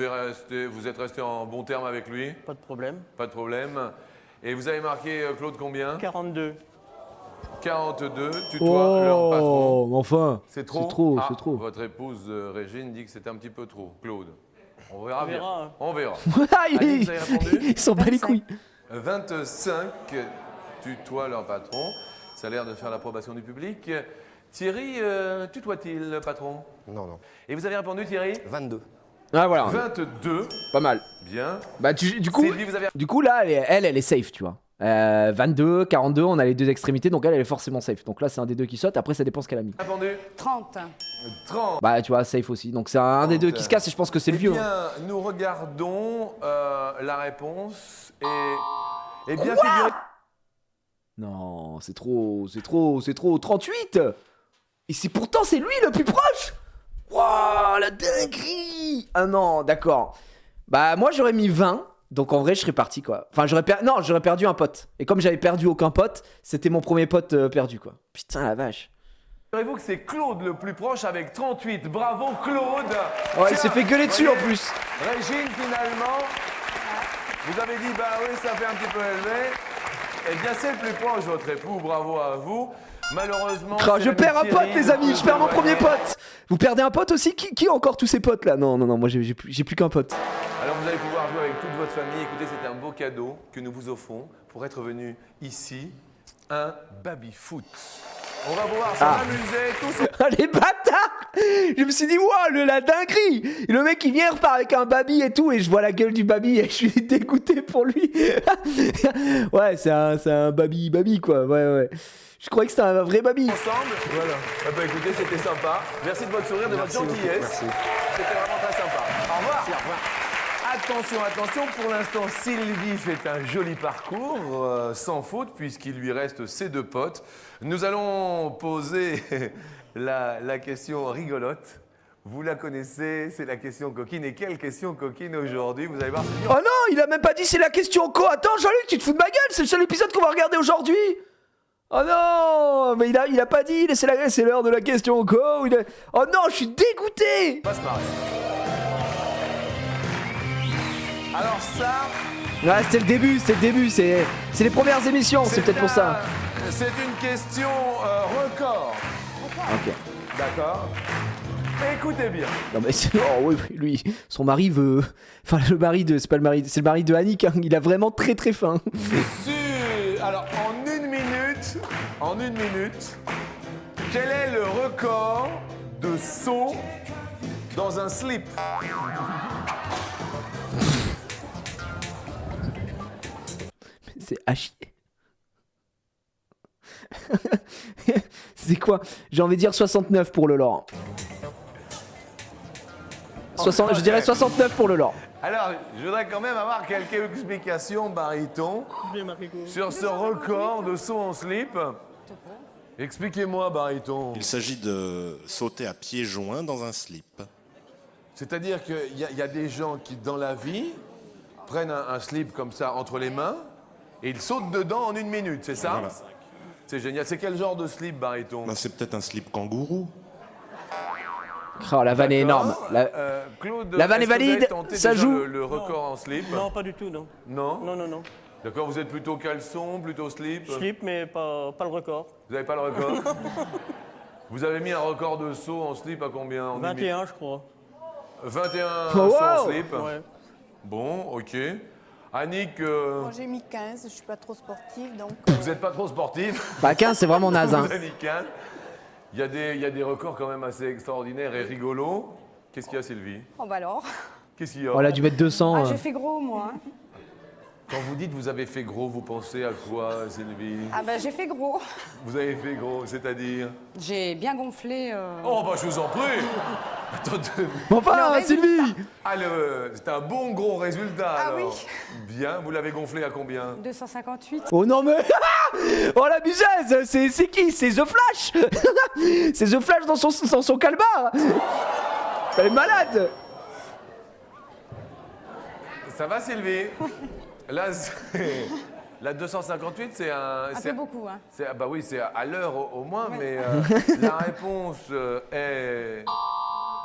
[SPEAKER 2] êtes resté en bon terme avec lui?
[SPEAKER 3] pas de problème.
[SPEAKER 2] Pas de problème. Et vous avez marqué, Claude, combien?
[SPEAKER 3] 42.
[SPEAKER 2] 42, tutoie leur patron.
[SPEAKER 1] Oh, enfin.
[SPEAKER 2] C'est trop?
[SPEAKER 1] C'est trop.
[SPEAKER 2] Votre épouse, Régine, dit que c'était un petit peu trop. Claude, on verra
[SPEAKER 3] On
[SPEAKER 2] bien.
[SPEAKER 3] verra, hein.
[SPEAKER 2] On verra.
[SPEAKER 1] Ah,
[SPEAKER 2] Annick, vous avez répondu?
[SPEAKER 1] il s'en bat les
[SPEAKER 5] 25.
[SPEAKER 1] couilles.
[SPEAKER 2] 25, tutoie leur patron. Ça a l'air de faire l'approbation du public. Thierry, tutoie-t-il le patron?
[SPEAKER 4] Non.
[SPEAKER 2] Et vous avez répondu, Thierry?
[SPEAKER 4] 22.
[SPEAKER 1] Ah, voilà.
[SPEAKER 2] 22,
[SPEAKER 1] Pas mal.
[SPEAKER 2] bien.
[SPEAKER 1] Bah, du coup,
[SPEAKER 2] Sylvie, vous avez
[SPEAKER 1] là, elle est safe, tu vois. 22, 42, on a les deux extrémités, donc elle est forcément safe. Donc là, c'est un des deux qui saute. Après, ça dépend ce qu'elle a mis.
[SPEAKER 2] répondu?
[SPEAKER 5] 30.
[SPEAKER 2] 30.
[SPEAKER 1] Bah, tu vois, safe aussi. Donc c'est un des deux qui se casse et je pense que c'est le
[SPEAKER 2] Eh
[SPEAKER 1] vieux.
[SPEAKER 2] bien,
[SPEAKER 1] hein.
[SPEAKER 2] nous regardons la réponse et bien figurez.
[SPEAKER 1] Non, c'est trop. 38. Et pourtant, c'est lui le plus proche. Waouh, la dinguerie. Ah non, d'accord. Bah, moi, j'aurais mis 20. Donc en vrai, je serais parti, quoi. Enfin, j'aurais perdu un pote. Et comme j'avais perdu aucun pote, c'était mon premier pote perdu, quoi. Putain, la vache.
[SPEAKER 2] Figurez-vous que c'est Claude le plus proche avec 38. Bravo, Claude.
[SPEAKER 1] Ouais, il
[SPEAKER 2] Tiens,
[SPEAKER 1] s'est fait gueuler dessus en
[SPEAKER 2] voyez,
[SPEAKER 1] plus.
[SPEAKER 2] Régine, finalement, vous avez dit, bah oui, ça fait un petit peu élevé. Eh bien, c'est le plus proche, votre époux. Bravo à vous. Malheureusement.
[SPEAKER 1] Oh, je
[SPEAKER 2] c'est
[SPEAKER 1] perds un
[SPEAKER 2] Thierry,
[SPEAKER 1] pote, les amis.
[SPEAKER 2] le
[SPEAKER 1] Je perds mon
[SPEAKER 2] plus
[SPEAKER 1] premier
[SPEAKER 2] éloigné.
[SPEAKER 1] pote. Vous perdez un pote aussi? Qui a encore tous ses potes là? Non, moi j'ai plus qu'un pote.
[SPEAKER 2] Alors vous allez pouvoir jouer avec toute votre famille. Écoutez, c'est un beau cadeau que nous vous offrons pour être venu ici. Un baby-foot. On va pouvoir s'amuser tous.
[SPEAKER 1] Ah, les bâtards! Je me suis dit, waouh, la dinguerie! Le mec il vient, il repart avec un baby et tout, et je vois la gueule du baby et je suis dégoûté pour lui. Ouais, c'est un baby quoi, ouais. Je croyais que c'était un vrai baby.
[SPEAKER 2] Ensemble. Voilà. Ah bah écoutez, c'était sympa. Merci de votre sourire, de votre gentillesse.
[SPEAKER 4] Merci.
[SPEAKER 2] C'était vraiment très sympa. Au revoir. Attention, pour l'instant, Sylvie fait un joli parcours, sans faute, puisqu'il lui reste ses deux potes. Nous allons poser la question rigolote. Vous la connaissez, c'est la question coquine. Et quelle question coquine aujourd'hui? Vous allez voir, c'est dur.
[SPEAKER 1] Oh non, il a même pas dit c'est la question co. Attends, Jean-Luc, tu te fous de ma gueule, c'est le seul épisode qu'on va regarder aujourd'hui. Oh non, mais il a pas dit, c'est l'heure de la question co. Oh non, je suis dégoûté.
[SPEAKER 2] On va se marrer. Alors ça...
[SPEAKER 1] Ouais, c'était le début, c'est les premières émissions, c'est peut-être pour ça.
[SPEAKER 2] C'est une question record.
[SPEAKER 1] Ok.
[SPEAKER 2] D'accord. Écoutez bien.
[SPEAKER 1] Non mais oh, oui, lui, son mari veut... Enfin, c'est le mari de Annick, hein. Il a vraiment très très faim.
[SPEAKER 2] Alors, en une minute, quel est le record de saut dans un slip?
[SPEAKER 1] C'est à chier. C'est quoi? J'ai envie de dire 69 pour le lore. Je dirais 69 pour le lore.
[SPEAKER 2] Alors, je voudrais quand même avoir quelques explications, baryton, sur ce record de saut en slip. Expliquez-moi, baryton.
[SPEAKER 6] Il s'agit de sauter à pieds joints dans un slip.
[SPEAKER 2] C'est-à-dire qu'il y a des gens qui, dans la vie, prennent un slip comme ça entre les mains et ils sautent dedans en une minute, c'est ça?
[SPEAKER 6] Voilà.
[SPEAKER 2] C'est génial. C'est quel genre de slip, baryton?
[SPEAKER 6] Ben, c'est peut-être un slip kangourou.
[SPEAKER 1] Oh, la vanne est énorme.
[SPEAKER 2] Claude,
[SPEAKER 1] La vanne est
[SPEAKER 2] est-ce que vous avez
[SPEAKER 1] valide,
[SPEAKER 2] tenté
[SPEAKER 1] ça
[SPEAKER 2] déjà
[SPEAKER 1] joue.
[SPEAKER 2] le record en slip?
[SPEAKER 3] Non, pas du tout, non.
[SPEAKER 2] Non?
[SPEAKER 3] Non.
[SPEAKER 2] D'accord, vous êtes plutôt caleçon, plutôt slip?
[SPEAKER 3] Slip, mais pas le record.
[SPEAKER 2] Vous n'avez pas le record? Vous avez mis un record de saut en slip à combien? En
[SPEAKER 3] 21, je crois.
[SPEAKER 2] 21
[SPEAKER 1] Oh, wow.
[SPEAKER 2] sauts en slip?
[SPEAKER 3] Ouais.
[SPEAKER 2] Bon, ok. Annick,
[SPEAKER 5] Moi, j'ai mis 15, je suis pas trop sportive, donc...
[SPEAKER 2] vous n'êtes pas trop sportive?
[SPEAKER 1] Bah 15 c'est vraiment naze, hein.
[SPEAKER 2] Vous avez mis 15. Il y a des records quand même assez extraordinaires et rigolos. Qu'est-ce qu'il y a, Sylvie?
[SPEAKER 5] Oh bah alors.
[SPEAKER 2] Qu'est-ce qu'il y a?
[SPEAKER 1] Oh, elle a dû mettre 200.
[SPEAKER 5] Ah, j'ai fait gros, moi. Hein.
[SPEAKER 2] Quand vous dites vous avez fait gros, vous pensez à quoi, Sylvie?
[SPEAKER 5] Ah bah j'ai fait gros.
[SPEAKER 2] Vous avez fait gros, c'est-à-dire?
[SPEAKER 5] J'ai bien gonflé.
[SPEAKER 2] Oh, bah je vous en prie. Attendez.
[SPEAKER 1] Enfin,
[SPEAKER 5] Le résultat.
[SPEAKER 1] Sylvie.
[SPEAKER 2] Ah, c'est un bon gros résultat,
[SPEAKER 5] Ah
[SPEAKER 2] alors.
[SPEAKER 5] oui.
[SPEAKER 2] Bien, vous l'avez gonflé à combien?
[SPEAKER 5] 258.
[SPEAKER 1] Oh non mais oh la bizaise, c'est qui? C'est The Flash. C'est The Flash dans son calbar. Elle est malade.
[SPEAKER 2] Ça va, Sylvie? Là, la 258, c'est un...
[SPEAKER 5] Un peu beaucoup, hein.
[SPEAKER 2] Bah oui, c'est à l'heure au moins, mais la réponse est...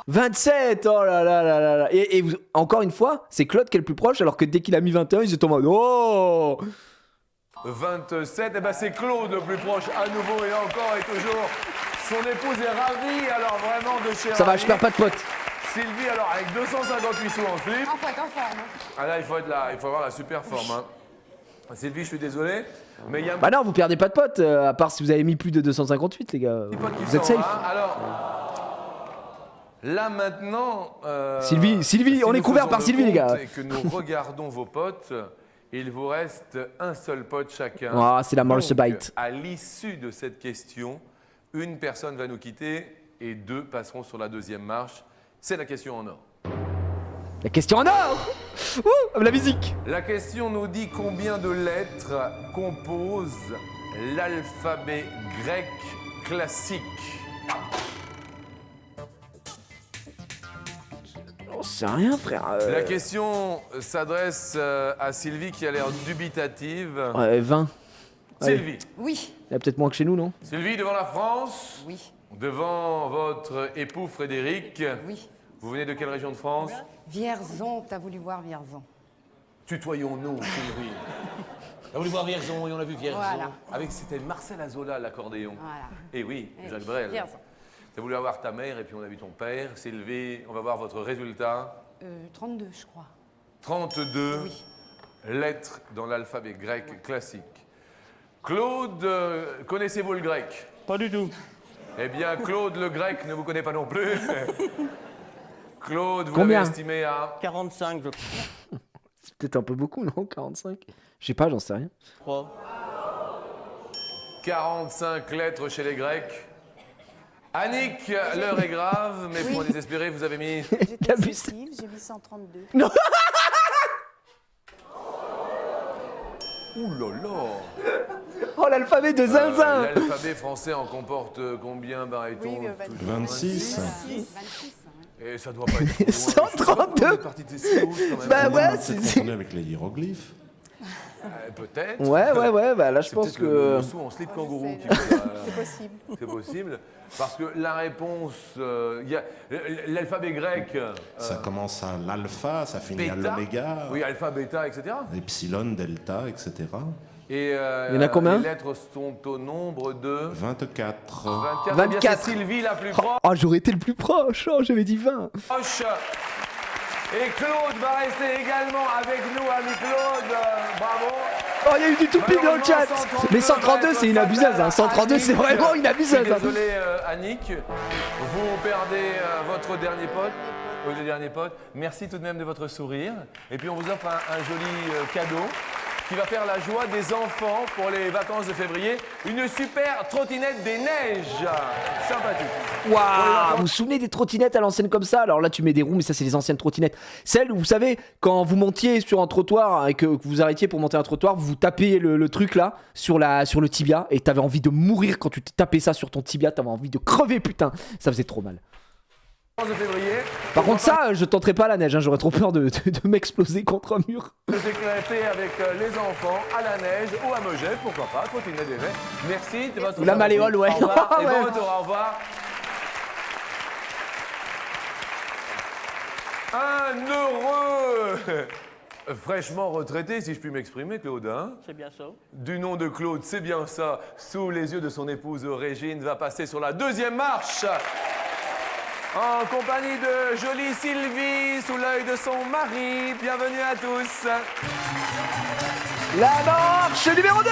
[SPEAKER 1] 27. Oh là là là là là. Et encore une fois, c'est Claude qui est le plus proche, alors que dès qu'il a mis 21, ils étaient en mode oh.
[SPEAKER 2] 27. Et ben c'est Claude le plus proche à nouveau et encore et toujours. Son épouse est ravie, alors vraiment de chez
[SPEAKER 1] Ça va,
[SPEAKER 2] Ravi.
[SPEAKER 1] je perds pas de pote.
[SPEAKER 2] Sylvie, alors avec 258 sous en slip.
[SPEAKER 5] En fait, en forme.
[SPEAKER 2] Ah là, il faut avoir la super forme. Hein. Sylvie, je suis désolé, mais il y a un
[SPEAKER 1] Bah non, vous perdez pas de pote, à part si vous avez mis plus de 258, les gars.
[SPEAKER 2] petit pote qui
[SPEAKER 1] Vous êtes
[SPEAKER 2] s'en
[SPEAKER 1] safe.
[SPEAKER 2] va. Alors, là maintenant...
[SPEAKER 1] Sylvie,
[SPEAKER 2] si
[SPEAKER 1] on est
[SPEAKER 2] nous
[SPEAKER 1] couvert
[SPEAKER 2] faisons
[SPEAKER 1] par
[SPEAKER 2] le
[SPEAKER 1] Sylvie, les
[SPEAKER 2] compte
[SPEAKER 1] gars.
[SPEAKER 2] Et que nous regardons vos potes, il vous reste un seul pote chacun.
[SPEAKER 1] Ah, c'est la Morse
[SPEAKER 2] Donc,
[SPEAKER 1] Bite.
[SPEAKER 2] à l'issue de cette question, une personne va nous quitter et deux passeront sur la deuxième marche. C'est la question en or.
[SPEAKER 1] La question en or. Ouh, la musique.
[SPEAKER 2] La question nous dit combien de lettres compose l'alphabet grec classique.
[SPEAKER 1] J'en sais rien, frère.
[SPEAKER 2] La question s'adresse à Sylvie qui a l'air dubitative.
[SPEAKER 1] 20.
[SPEAKER 2] Sylvie.
[SPEAKER 5] Oui,
[SPEAKER 1] Il y a peut-être moins que chez nous, non?
[SPEAKER 2] Sylvie, devant la France,
[SPEAKER 5] oui,
[SPEAKER 2] devant votre époux Frédéric.
[SPEAKER 5] oui.
[SPEAKER 2] Vous venez de quelle région de France?
[SPEAKER 5] Vierzon, t'as voulu voir Vierzon.
[SPEAKER 2] Tutoyons-nous, Sylvie. On a voulu voir Vierzon et on a vu Vierzon.
[SPEAKER 5] Voilà.
[SPEAKER 2] C'était Marcel Azola, l'accordéon.
[SPEAKER 5] Voilà.
[SPEAKER 2] Et oui,
[SPEAKER 5] Eh
[SPEAKER 2] Jacques
[SPEAKER 5] oui,
[SPEAKER 2] Brel.
[SPEAKER 5] Vierzon.
[SPEAKER 2] Tu as voulu avoir ta mère et puis on a vu ton père. Sylvie, on va voir votre résultat.
[SPEAKER 5] 32, je crois.
[SPEAKER 2] 32
[SPEAKER 5] Oui.
[SPEAKER 2] lettres dans l'alphabet grec classique. Claude, connaissez-vous le grec?
[SPEAKER 3] Pas du tout.
[SPEAKER 2] Eh bien, Claude, le grec, ne vous connaît pas non plus. Claude, vous
[SPEAKER 1] Combien?
[SPEAKER 2] l'avez estimé à
[SPEAKER 3] 45, je
[SPEAKER 1] C'est peut-être un peu beaucoup, non? 45? Je sais pas, j'en sais rien.
[SPEAKER 3] crois.
[SPEAKER 2] 45 lettres chez les Grecs. Annick, l'heure est grave, mais pour désespérer, vous avez mis...
[SPEAKER 5] J'étais
[SPEAKER 1] Cabus.
[SPEAKER 5] excessive, j'ai mis 132.
[SPEAKER 2] Ouh là là.
[SPEAKER 1] Oh, l'alphabet de zinzin.
[SPEAKER 2] L'alphabet français en comporte combien, Barreton?
[SPEAKER 5] Oui,
[SPEAKER 6] 26.
[SPEAKER 5] 26, hein.
[SPEAKER 2] Et ça doit pas être trop loin.
[SPEAKER 1] 132.
[SPEAKER 2] On est parti de si haut, quand même.
[SPEAKER 1] Bah ouais,
[SPEAKER 6] Peut-être
[SPEAKER 1] c'est...
[SPEAKER 6] confondu avec les hiéroglyphes.
[SPEAKER 2] Peut-être.
[SPEAKER 1] Ouais, bah là je
[SPEAKER 2] C'est
[SPEAKER 1] pense
[SPEAKER 2] peut-être le
[SPEAKER 1] que...
[SPEAKER 2] dessous en slip kangourou
[SPEAKER 5] sais.
[SPEAKER 2] qui fait la-
[SPEAKER 5] C'est possible.
[SPEAKER 2] C'est possible. Parce que la réponse... il y a l'alphabet grec...
[SPEAKER 6] Ça commence à l'alpha, ça finit à
[SPEAKER 2] bêta.
[SPEAKER 6] l'oméga,
[SPEAKER 2] Oui, alpha, bêta, etc.
[SPEAKER 6] epsilon, delta, etc.
[SPEAKER 2] Et
[SPEAKER 1] Il y en a combien?
[SPEAKER 2] les lettres sont au nombre de
[SPEAKER 6] 24.
[SPEAKER 2] 24. Eh bien,
[SPEAKER 1] 24.
[SPEAKER 2] c'est Sylvie la plus
[SPEAKER 1] Oh, j'aurais été le plus proche. Oh, j'avais dit 20.
[SPEAKER 2] proche. Et Claude va rester également avec nous, ami Claude. Bravo.
[SPEAKER 1] Oh, il y a eu du toupie dans le chat. Mais 132, c'est une abuseuse. Hein. 132, c'est vraiment une abuseuse.
[SPEAKER 2] Je
[SPEAKER 1] hein.
[SPEAKER 2] suis désolé, Annick. Vous perdez votre dernier pote. Le dernier pote. Merci tout de même de votre sourire. Et puis on vous offre un joli cadeau qui va faire la joie des enfants pour les vacances de février. Une super trottinette des neiges. Sympathique.
[SPEAKER 1] Waouh, vous vous souvenez des trottinettes à l'ancienne comme ça? Alors là, tu mets des roues, mais ça, c'est les anciennes trottinettes. Celles où, vous savez, quand vous montiez sur un trottoir et que vous arrêtiez pour monter un trottoir, vous tapiez le truc là sur le tibia et t'avais envie de mourir quand tu te tapais ça sur ton tibia. T'avais envie de crever, putain. Ça faisait trop mal.
[SPEAKER 2] De février.
[SPEAKER 1] Par contre, ça, je tenterai pas à la neige. Hein. J'aurais trop peur de m'exploser contre un mur.
[SPEAKER 2] De s'éclater avec les enfants à la neige ou à Megève, pourquoi pas, trottinette des neiges. Merci de votre
[SPEAKER 1] Ou la
[SPEAKER 2] sympathie.
[SPEAKER 1] malléole, ouais.
[SPEAKER 2] Au revoir et
[SPEAKER 1] Ouais.
[SPEAKER 2] bon retour, au revoir. Un heureux fraîchement retraité, si je puis m'exprimer, Claude. Hein,
[SPEAKER 3] C'est bien ça.
[SPEAKER 2] du nom de Claude, c'est bien ça, sous les yeux de son épouse Régine, va passer sur la deuxième marche. En compagnie de jolie Sylvie, sous l'œil de son mari. Bienvenue à tous.
[SPEAKER 1] La marche numéro 2.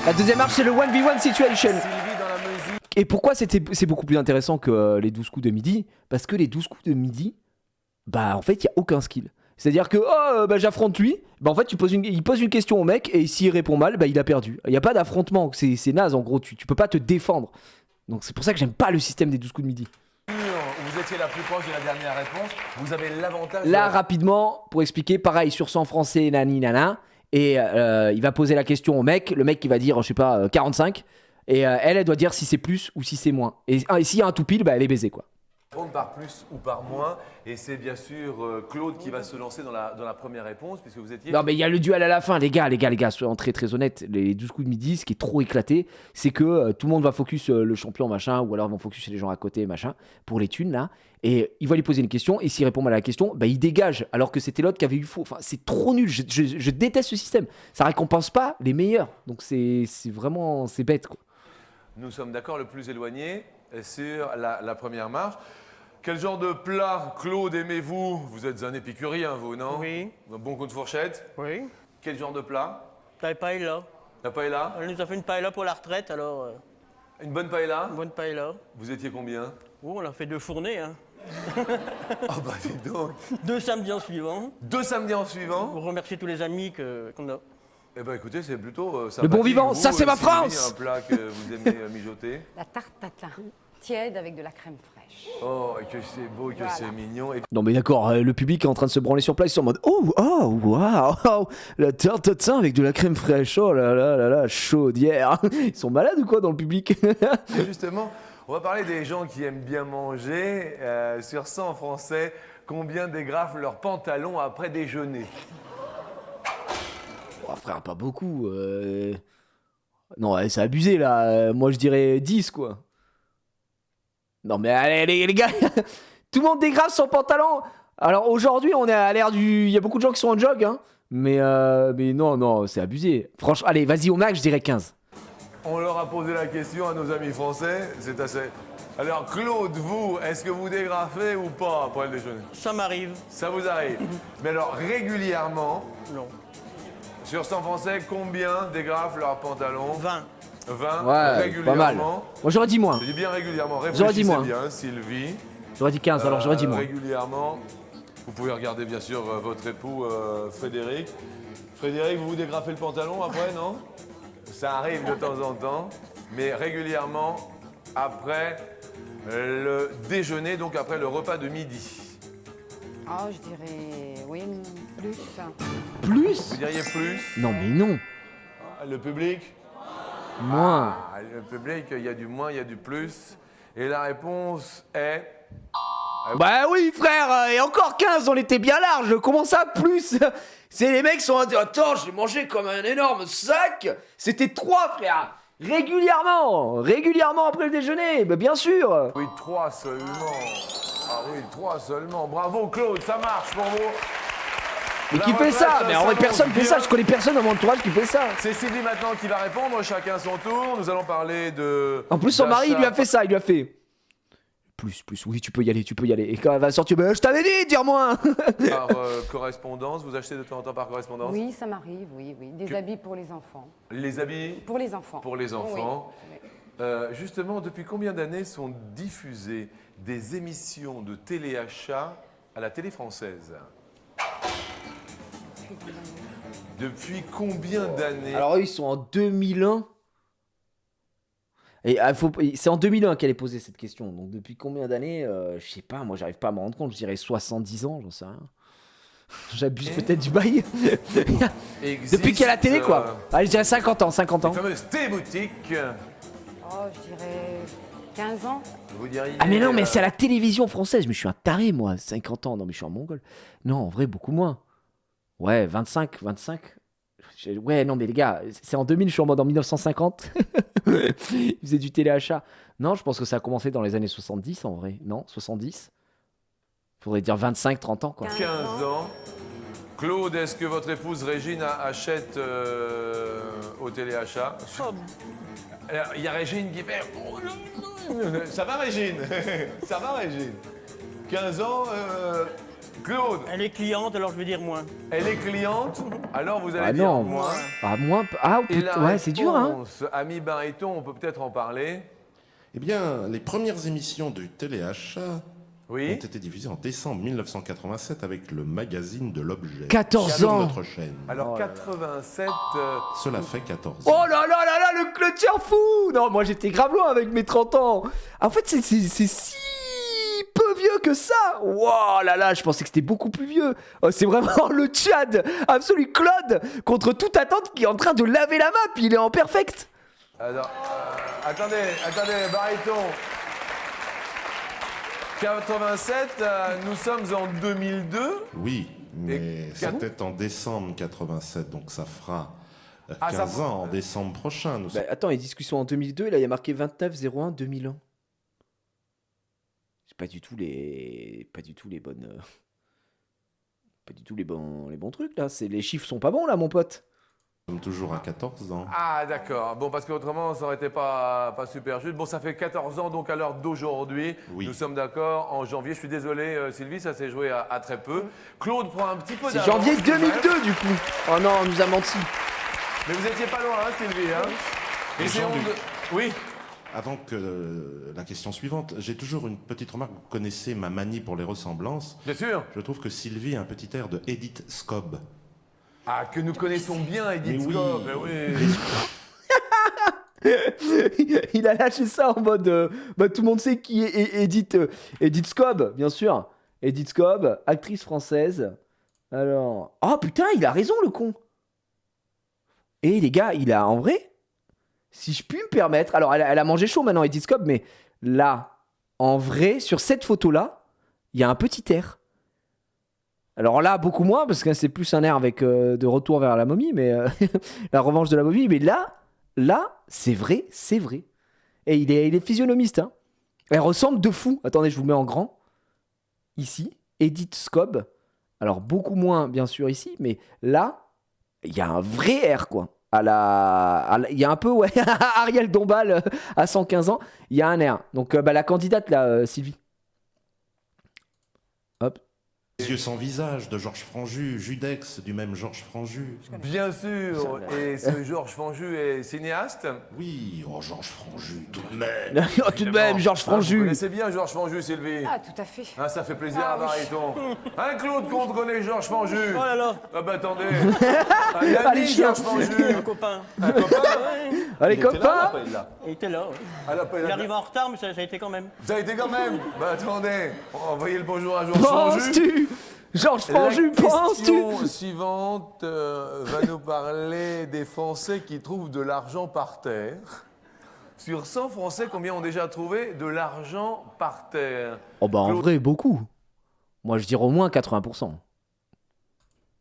[SPEAKER 1] La deuxième marche, c'est le 1v1 situation.
[SPEAKER 2] Sylvie dans la musique.
[SPEAKER 1] Et pourquoi c'est beaucoup plus intéressant que les 12 coups de midi? Parce que les 12 coups de midi, bah en fait, il n'y a aucun skill. C'est-à-dire que j'affronte lui, en fait il pose une question au mec et s'il répond mal, il a perdu. Il n'y a pas d'affrontement, c'est naze en gros, tu peux pas te défendre. Donc c'est pour ça que j'aime pas le système des 12 coups de midi.
[SPEAKER 2] Vous étiez la plus proche de la dernière réponse, vous avez l'avantage...
[SPEAKER 1] Là rapidement, pour expliquer, pareil sur 100 français, nani nana, et il va poser la question au mec, le mec qui va dire, je sais pas, 45, et elle doit dire si c'est plus ou si c'est moins. Et s'il y a un tout pile, elle est baisée quoi.
[SPEAKER 2] Répondre par plus ou par moins, et c'est bien sûr Claude qui va se lancer dans la première réponse, puisque vous étiez...
[SPEAKER 1] Non mais il y a le duel à la fin, les gars, soyons très honnêtes, les 12 coups de midi, ce qui est trop éclaté, c'est que tout le monde va focus le champion machin, ou alors vont focus les gens à côté machin, pour les thunes là, et il va lui poser une question, et s'il répond mal à la question, il dégage, alors que c'était l'autre qui avait eu faux, enfin c'est trop nul, je déteste ce système, ça récompense pas les meilleurs, donc c'est vraiment, c'est bête quoi.
[SPEAKER 2] Nous sommes d'accord, le plus éloigné sur la première marche. Quel genre de plat, Claude, aimez-vous? Vous êtes un épicurien, vous, non?
[SPEAKER 3] Oui.
[SPEAKER 2] Un bon coup de fourchette?
[SPEAKER 3] Oui.
[SPEAKER 2] Quel genre de plat?
[SPEAKER 3] La paella.
[SPEAKER 2] La paella?
[SPEAKER 3] Elle nous a fait une paella pour la retraite, alors
[SPEAKER 2] Une bonne paella?
[SPEAKER 3] une bonne paella.
[SPEAKER 2] Vous étiez combien?
[SPEAKER 3] Oh, on a fait 2 fournées, hein.
[SPEAKER 2] Oh bah dis donc!
[SPEAKER 3] 2 samedis en suivant.
[SPEAKER 2] 2 samedis en suivant?
[SPEAKER 3] Pour remercier tous les amis qu'on a.
[SPEAKER 2] Eh ben écoutez, c'est plutôt
[SPEAKER 1] Le bon vivant, ça c'est ma France!
[SPEAKER 2] C'est un plat que vous aimez mijoter.
[SPEAKER 5] La tarte tatin, tiède avec de la crème fraîche.
[SPEAKER 2] Oh, et que c'est beau, et que
[SPEAKER 5] Voilà.
[SPEAKER 2] c'est mignon. Et...
[SPEAKER 1] Non mais d'accord, le public est en train de se branler sur place, ils sont en mode oh waouh, la tarte tatin avec de la crème fraîche, oh là là, chaudière. Ils sont malades ou quoi dans le public?
[SPEAKER 2] Et justement, on va parler des gens qui aiment bien manger. Sur 100 en français, combien dégrafent leurs pantalons après déjeuner?
[SPEAKER 1] Oh frère, pas beaucoup. Non, c'est abusé là. Moi je dirais 10 quoi. Non mais allez les gars, tout le monde dégrave son pantalon. Alors aujourd'hui on est à l'ère du... Il y a beaucoup de gens qui sont en jog hein. Mais non, c'est abusé. Franchement, allez, vas-y au max, je dirais 15.
[SPEAKER 2] On leur a posé la question à nos amis français, c'est assez... Alors Claude, vous, est-ce que vous dégrafez ou pas après le déjeuner?
[SPEAKER 3] Ça m'arrive.
[SPEAKER 2] Ça vous arrive. Mais alors régulièrement,
[SPEAKER 3] Non.
[SPEAKER 2] sur 100 français, combien dégrafent leurs pantalons?
[SPEAKER 3] 20.
[SPEAKER 2] 20
[SPEAKER 1] Ouais,
[SPEAKER 2] régulièrement.
[SPEAKER 1] pas mal. Moi j'aurais dit moins.
[SPEAKER 2] Je dis bien régulièrement.
[SPEAKER 1] J'aurais dit
[SPEAKER 2] Réfléchissez
[SPEAKER 1] moins.
[SPEAKER 2] bien, Sylvie.
[SPEAKER 1] J'aurais dit 15, alors j'aurais dit moins.
[SPEAKER 2] Régulièrement. Vous pouvez regarder bien sûr votre époux Frédéric. Frédéric, vous vous dégrafez le pantalon après, non? Ça arrive de temps en temps, mais régulièrement après le déjeuner, donc après le repas de midi.
[SPEAKER 5] Oh, je dirais, oui, plus.
[SPEAKER 1] Plus?
[SPEAKER 2] Vous diriez plus?
[SPEAKER 1] Non mais non.
[SPEAKER 2] Le public?
[SPEAKER 1] Moins.
[SPEAKER 2] Ah, le public, il y a du moins, il y a du plus. Et la réponse est...
[SPEAKER 1] Bah oui frère, et encore 15, on était bien large, comment ça plus? C'est les mecs qui sont... Attends, j'ai mangé comme un énorme sac. C'était 3 frère. Régulièrement après le déjeuner, bah bien sûr.
[SPEAKER 2] Oui, 3 seulement. Ah oui, 3 seulement. Bravo Claude, ça marche pour vous.
[SPEAKER 1] Et
[SPEAKER 2] La
[SPEAKER 1] qui fait
[SPEAKER 2] retraite,
[SPEAKER 1] ça? Mais en vrai
[SPEAKER 2] s'annonce
[SPEAKER 1] personne fait ça,
[SPEAKER 2] bien.
[SPEAKER 1] je connais personne dans mon entourage qui fait ça.
[SPEAKER 2] C'est Sylvie maintenant qui va répondre, chacun son tour. Nous allons parler de...
[SPEAKER 1] En plus son mari il lui a
[SPEAKER 2] d'achat.
[SPEAKER 1] fait ça, il lui a fait... Plus, oui tu peux y aller. Et quand elle va sortir, bah, je t'avais dit, dire moins.
[SPEAKER 2] Par correspondance, vous achetez de temps en temps par correspondance?
[SPEAKER 5] Oui, ça m'arrive, oui. Des habits pour les enfants.
[SPEAKER 2] Les habits
[SPEAKER 5] Pour les enfants.
[SPEAKER 2] pour les enfants.
[SPEAKER 5] Oui.
[SPEAKER 2] Justement, depuis combien d'années sont diffusées des émissions de téléachat à la télé française? Depuis combien d'années?
[SPEAKER 1] Alors eux ils sont en 2001. Et c'est en 2001 qu'elle est posée cette question. Donc depuis combien d'années je sais pas, moi j'arrive pas à me rendre compte. Je dirais 70 ans, j'en sais rien. J'abuse peut-être du bail. Depuis qu'il y a la télé quoi. Allez, je dirais 50 ans.
[SPEAKER 2] La fameuse T-boutique.
[SPEAKER 5] Oh, je dirais 15 ans.
[SPEAKER 2] Vous diriez...
[SPEAKER 1] Ah mais non, mais c'est à la télévision française. Mais je suis un taré moi. 50 ans, non mais je suis un mongol. Non, en vrai, beaucoup moins. Ouais, 25. Ouais, non mais les gars, c'est en 2000, je suis en mode en 1950. Ils faisaient du téléachat. Non, je pense que ça a commencé dans les années 70 en vrai. Non, 70. Faudrait dire 25, 30 ans quoi.
[SPEAKER 2] 15 ans. Claude, est-ce que votre épouse Régine achète au téléachat?
[SPEAKER 3] Oh,
[SPEAKER 2] Alors, il y a Régine qui fait... Ça va Régine? Ça va Régine? 15 ans, Claude,
[SPEAKER 3] elle est cliente, alors je vais dire moins.
[SPEAKER 2] elle est cliente, alors vous allez
[SPEAKER 1] Ah
[SPEAKER 2] dire
[SPEAKER 1] non,
[SPEAKER 2] moins.
[SPEAKER 1] Ah, moins. Ah,
[SPEAKER 2] Et la
[SPEAKER 1] ouais, c'est dur hein.
[SPEAKER 2] réponse, Ami Barreton, on peut peut-être en parler.
[SPEAKER 6] Eh bien, les premières émissions du téléachat
[SPEAKER 2] Oui.
[SPEAKER 6] ont été diffusés en décembre 1987 avec le magazine de l'objet.
[SPEAKER 1] 14
[SPEAKER 6] sur
[SPEAKER 1] ans.
[SPEAKER 6] notre chaîne.
[SPEAKER 2] Alors 87.
[SPEAKER 6] Cela fait 14
[SPEAKER 1] Oh
[SPEAKER 6] ans.
[SPEAKER 1] là là là là, le cloutier fou. Non, moi j'étais grave loin avec mes 30 ans. En fait, c'est si peu vieux que ça. Wow là là, je pensais que c'était beaucoup plus vieux. Oh, c'est vraiment le Tchad absolu Claude contre toute attente qui est en train de laver la map. Il est en perfect.
[SPEAKER 2] Alors, attendez, baryton. 87, nous sommes en 2002.
[SPEAKER 6] Oui, mais
[SPEAKER 2] Et-
[SPEAKER 6] c'était en décembre 87, donc ça fera 15
[SPEAKER 2] Ah, ça fera-
[SPEAKER 6] ans en décembre prochain. Nous
[SPEAKER 1] Bah, attends, les discussions en 2002, là il y a marqué 29-01-2001. C'est pas du tout les bonnes. Pas du tout les bons trucs là. Les chiffres sont pas bons là, mon pote.
[SPEAKER 6] sommes toujours à 14 ans.
[SPEAKER 2] Ah d'accord, bon parce qu'autrement ça aurait été pas super juste. Bon ça fait 14 ans donc à l'heure d'aujourd'hui,
[SPEAKER 6] Oui.
[SPEAKER 2] nous sommes d'accord, en janvier, je suis désolé Sylvie, ça s'est joué à très peu. Claude prend un petit peu
[SPEAKER 1] C'est
[SPEAKER 2] d'avance.
[SPEAKER 1] janvier
[SPEAKER 2] quand même.
[SPEAKER 1] 2002 du coup. Oh non, on nous a menti.
[SPEAKER 2] Mais vous étiez pas loin hein, Sylvie hein.
[SPEAKER 6] Et
[SPEAKER 2] Essayons
[SPEAKER 6] Jean-Luc.
[SPEAKER 2] de... Oui.
[SPEAKER 6] Avant que la question suivante, j'ai toujours une petite remarque. Vous connaissez ma manie pour les ressemblances.
[SPEAKER 2] Bien sûr.
[SPEAKER 6] Je trouve que Sylvie a un petit air de Edith Scobb.
[SPEAKER 2] Ah que nous connaissons bien Edith
[SPEAKER 6] Mais oui.
[SPEAKER 2] Scobb, oui.
[SPEAKER 1] Il a lâché ça en mode. Bah, tout le monde sait qui est Edith Scobb, bien sûr. Edith Scobb, actrice française. Alors. Oh putain, il a raison le con. Et les gars, il a en vrai. Si je puis me permettre. Alors, elle a mangé chaud maintenant, Edith Scobb, mais là, en vrai, sur cette photo-là, il y a un petit air. Alors là, beaucoup moins, parce que c'est plus un air avec de retour vers la momie, mais la revanche de la momie. Mais là, c'est vrai, c'est vrai. Et il est physionomiste. Hein. Elle ressemble de fou. Attendez, je vous mets en grand. Ici, Edith Scobb. Alors, beaucoup moins, bien sûr, ici, mais là, il y a un vrai air, quoi. Il y a un peu, ouais, Ariel Dombal à 115 ans, il y a un air. Donc, la candidate, là, Sylvie. Hop.
[SPEAKER 6] Les yeux sans visage de Georges Franju, Judex du même Georges Franju.
[SPEAKER 2] Bien sûr, et ce Georges Franju est cinéaste.
[SPEAKER 6] Oui, oh Georges Franju, tout de même.
[SPEAKER 1] Oh, tout de même, Georges
[SPEAKER 2] Vous
[SPEAKER 1] Franju.
[SPEAKER 2] connaissez bien Georges Franju, Sylvie.
[SPEAKER 5] Ah, tout à fait.
[SPEAKER 2] Ah, ça fait plaisir
[SPEAKER 5] Ah,
[SPEAKER 2] à
[SPEAKER 5] oui.
[SPEAKER 2] Baryton. Un Claude qu'on connaît Georges Franju.
[SPEAKER 3] Oh là là,
[SPEAKER 2] Ah bah attendez. Un ami
[SPEAKER 1] Allez, chien.
[SPEAKER 2] Georges Franju.
[SPEAKER 3] un copain.
[SPEAKER 2] Un copain.
[SPEAKER 1] Allez,
[SPEAKER 2] Il était là,
[SPEAKER 1] copains.
[SPEAKER 2] ou pas, il est là
[SPEAKER 3] Il était là. Ouais.
[SPEAKER 2] Ah, là,
[SPEAKER 3] Il arrive en retard, mais ça a été quand même.
[SPEAKER 2] Ça a été quand même. Bah attendez, envoyez le bonjour à Georges Franju.
[SPEAKER 1] Penses-tu Georges Franju,
[SPEAKER 2] La
[SPEAKER 1] penses-tu
[SPEAKER 2] question suivante va nous parler des Français qui trouvent de l'argent par terre. Sur 100 Français, combien ont déjà trouvé de l'argent par terre?
[SPEAKER 1] Oh bah en
[SPEAKER 2] Claude.
[SPEAKER 1] vrai, beaucoup. Moi, je dirais au moins 80%.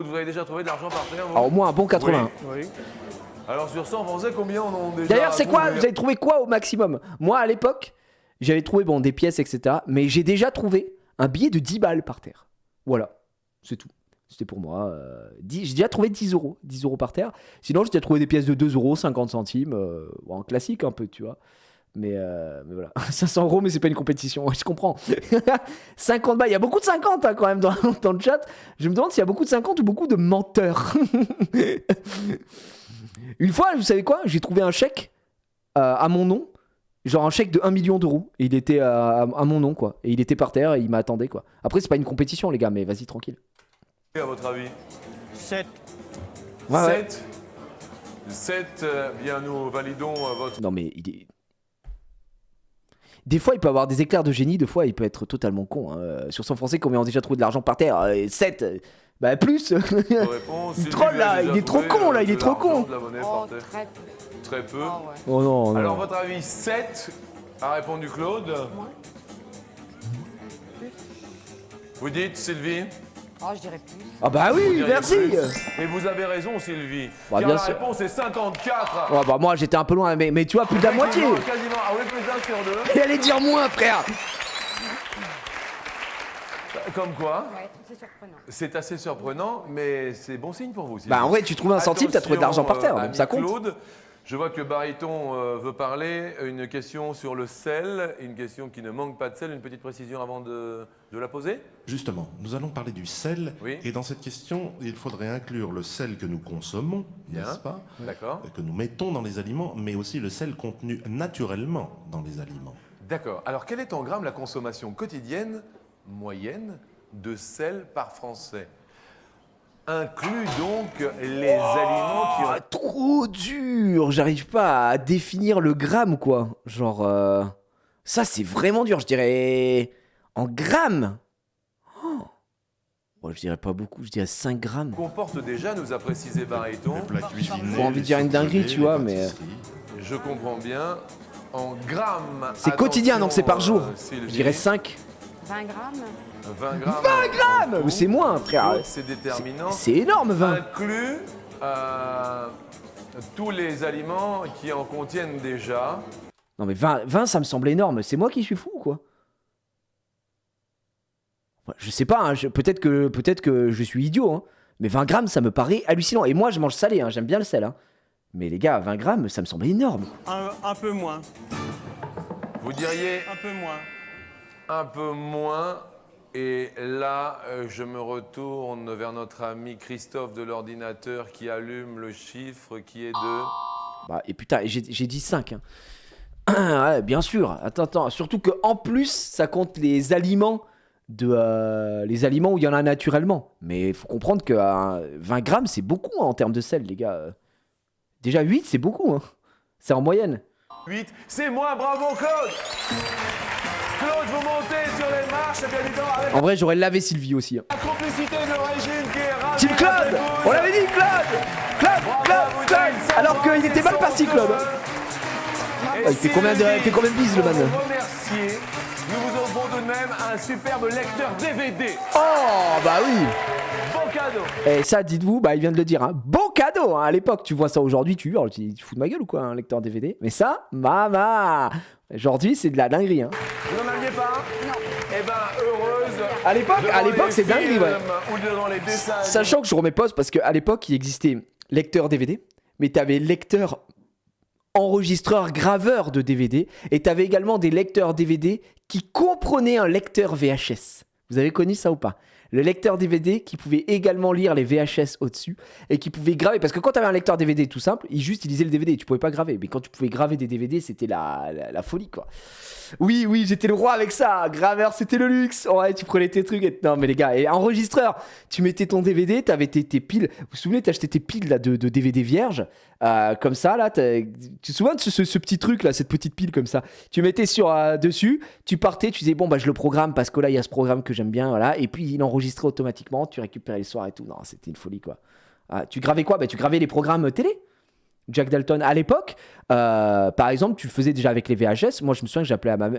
[SPEAKER 2] Vous avez déjà trouvé de l'argent par terre vous
[SPEAKER 1] Alors, au moins un bon 80.
[SPEAKER 3] Oui.
[SPEAKER 2] Alors sur 100 Français, combien en ont déjà
[SPEAKER 1] D'ailleurs, c'est quoi
[SPEAKER 2] trouvé?
[SPEAKER 1] Vous avez trouvé quoi au maximum? Moi, à l'époque, j'avais trouvé bon, des pièces, etc. Mais j'ai déjà trouvé un billet de 10 balles par terre. Voilà, c'est tout. C'était pour moi. J'ai déjà trouvé 10 euros. 10 euros par terre. Sinon, j'ai déjà trouvé des pièces de 2 euros, 50 centimes. Bon, classique un peu, tu vois. Mais voilà. 500 euros, mais c'est pas une compétition. Je comprends. 50 balles. Il y a beaucoup de 50 hein, quand même dans le chat. Je me demande s'il y a beaucoup de 50 ou beaucoup de menteurs. Une fois, vous savez quoi? J'ai trouvé un chèque à mon nom. Genre un chèque de 1 million d'euros. Et il était à mon nom, quoi. Et il était par terre et il m'attendait, quoi. Après, c'est pas une compétition, les gars, mais vas-y, tranquille.
[SPEAKER 2] À votre avis
[SPEAKER 3] 7.
[SPEAKER 1] Ouais, ouais.
[SPEAKER 2] 7, bien nous validons votre...
[SPEAKER 1] Non, mais il est. Des fois, il peut avoir des éclairs de génie, des fois, il peut être totalement con. Hein. Sur 100 Français, combien ont déjà trouvé de l'argent par terre 7 Bah, plus
[SPEAKER 2] réponse.
[SPEAKER 1] Il
[SPEAKER 2] Sylvie,
[SPEAKER 1] troll,
[SPEAKER 2] vous
[SPEAKER 1] là,
[SPEAKER 2] avez
[SPEAKER 1] il
[SPEAKER 2] déjà
[SPEAKER 1] est trop
[SPEAKER 2] trouvé,
[SPEAKER 1] con, là, il est
[SPEAKER 2] de
[SPEAKER 1] trop
[SPEAKER 2] l'argent,
[SPEAKER 1] con.
[SPEAKER 2] de la monnaie
[SPEAKER 5] Oh,
[SPEAKER 2] par terre.
[SPEAKER 5] très peu.
[SPEAKER 2] Très peu.
[SPEAKER 5] Ah ouais.
[SPEAKER 1] Oh non, non.
[SPEAKER 2] Alors, votre avis, 7 a répondu Claude. Vous dites, Sylvie?
[SPEAKER 5] Oh, je dirais plus.
[SPEAKER 1] Ah, bah oui,
[SPEAKER 2] Vous diriez
[SPEAKER 1] merci
[SPEAKER 2] plus. Et vous avez raison, Sylvie.
[SPEAKER 1] Bah,
[SPEAKER 2] car
[SPEAKER 1] bien
[SPEAKER 2] la
[SPEAKER 1] sûr.
[SPEAKER 2] réponse est 54.
[SPEAKER 1] Ouais, bah, moi, j'étais un peu loin, mais tu vois, plus de la moitié
[SPEAKER 2] Quasiment. Ah oui, plus d'un sur deux.
[SPEAKER 1] Et allez dire moins, frère
[SPEAKER 2] Comme quoi,
[SPEAKER 5] Ouais, c'est surprenant.
[SPEAKER 2] c'est assez surprenant, mais c'est bon signe pour vous, Sylvie.
[SPEAKER 1] Bah, en vrai, tu trouves un centime, t'as trouvé de l'argent par terre, donc
[SPEAKER 2] ami
[SPEAKER 1] ça compte.
[SPEAKER 2] Claude, je vois que Baryton veut parler. Une question sur le sel, une question qui ne manque pas de sel. Une petite précision avant de la poser.
[SPEAKER 6] Justement, nous allons parler du sel.
[SPEAKER 2] Oui.
[SPEAKER 6] Et dans cette question, il faudrait inclure le sel que nous consommons,
[SPEAKER 2] Bien.
[SPEAKER 6] n'est-ce pas?
[SPEAKER 2] D'accord.
[SPEAKER 6] Que nous mettons dans les aliments, mais aussi le sel contenu naturellement dans les aliments.
[SPEAKER 2] D'accord. Alors, quelle est en grammes la consommation quotidienne moyenne de sel par Français. Inclut donc les aliments qui ont...
[SPEAKER 1] Ah, trop dur. J'arrive pas à définir le gramme, quoi. Genre, ça, c'est vraiment dur. Je dirais en grammes. Oh. Moi, je dirais pas beaucoup. Je dirais 5 grammes.
[SPEAKER 2] comporte déjà, nous a précisé Barreton.
[SPEAKER 6] Les plats cuisinés,
[SPEAKER 1] J'ai envie de
[SPEAKER 6] les
[SPEAKER 1] dire une dinguerie,
[SPEAKER 6] surgelés,
[SPEAKER 1] tu vois,
[SPEAKER 6] les
[SPEAKER 1] mais-
[SPEAKER 6] pâtisseries.
[SPEAKER 2] Je comprends bien. En grammes.
[SPEAKER 1] C'est quotidien, donc c'est par jour.
[SPEAKER 2] Sylvie,
[SPEAKER 1] Je dirais 5.
[SPEAKER 5] 20 grammes.
[SPEAKER 2] 20 grammes.
[SPEAKER 1] 20 grammes. Mais c'est moins, frère.
[SPEAKER 2] Donc, c'est déterminant.
[SPEAKER 1] C'est énorme, 20.
[SPEAKER 2] Inclut tous les aliments qui en contiennent déjà.
[SPEAKER 1] Non, mais 20, ça me semble énorme. C'est moi qui suis fou, ou quoi. Ouais, je sais pas, hein, peut-être que je suis idiot, hein, mais 20 grammes, ça me paraît hallucinant. Et moi, je mange salé, hein, j'aime bien le sel. Hein. Mais les gars, 20 grammes, ça me semble énorme.
[SPEAKER 3] Un peu moins.
[SPEAKER 2] Vous diriez
[SPEAKER 3] Un peu moins.
[SPEAKER 2] un peu moins. Et là, je me retourne vers notre ami Christophe de l'ordinateur qui allume le chiffre qui est de...
[SPEAKER 1] Bah, et putain, j'ai dit 5. Hein. Ouais, bien sûr. Attends. Surtout qu'en plus, ça compte les aliments les aliments où il y en a naturellement. Mais il faut comprendre que 20 grammes, c'est beaucoup hein, en termes de sel, les gars. Déjà 8, c'est beaucoup. Hein. C'est en moyenne.
[SPEAKER 2] 8. C'est moi, bravo Claude. Claude, vous montez sur les marches, bien évidemment, avec
[SPEAKER 1] En vrai, j'aurais lavé Sylvie aussi. Hein.
[SPEAKER 2] la complicité de Régine qui est ravie.
[SPEAKER 1] Team Claude.
[SPEAKER 2] avec vous.
[SPEAKER 1] On l'avait dit, Claude. Alors qu'il était mal parti, Claude. Il fait combien de bises, le man?
[SPEAKER 2] Pour vous remercier, nous vous offrons tout de même un superbe lecteur DVD.
[SPEAKER 1] Oh, bah oui.
[SPEAKER 2] Bon cadeau.
[SPEAKER 1] Et ça, dites-vous, bah il vient de le dire, hein. Beau cadeau hein. À l'époque, tu vois ça aujourd'hui, tu hurles, tu fous de ma gueule ou quoi, un lecteur DVD. Mais ça, maman, aujourd'hui, c'est de la dinguerie. Hein.
[SPEAKER 2] Vous n'en aviez pas un? Non. Eh ben, heureuse.
[SPEAKER 1] À l'époque, c'est dinguerie, ouais.
[SPEAKER 2] Ou devant les dessins.
[SPEAKER 1] Sachant que je remets pause parce qu'à l'époque, il existait lecteur DVD, mais t'avais lecteur enregistreur graveur de DVD, et t'avais également des lecteurs DVD qui comprenaient un lecteur VHS. Vous avez connu ça ou pas? Le lecteur DVD qui pouvait également lire les VHS au-dessus et qui pouvait graver. Parce que quand tu avais un lecteur DVD tout simple, il lisait le DVD, tu pouvais pas graver. Mais quand tu pouvais graver des DVD, c'était la folie, quoi. Oui, j'étais le roi avec ça. Graveur, c'était le luxe. Ouais, tu prenais tes trucs. Non, mais les gars, et enregistreur, tu mettais ton DVD, t'avais tes piles. Vous vous souvenez, t'achetais tes piles là, de DVD vierges. Comme ça, là, tu te souviens de ce petit truc là, cette petite pile comme ça. Tu mettais dessus, tu partais, tu disais bon bah je le programme parce que là il y a ce programme que j'aime bien, voilà. Et puis il enregistrait automatiquement, tu récupérais les soirs et tout. Non, c'était une folie quoi. Tu gravais quoi? Bah tu gravais les programmes télé. Jack Dalton à l'époque, par exemple, tu le faisais déjà avec les VHS. Moi, je me souviens que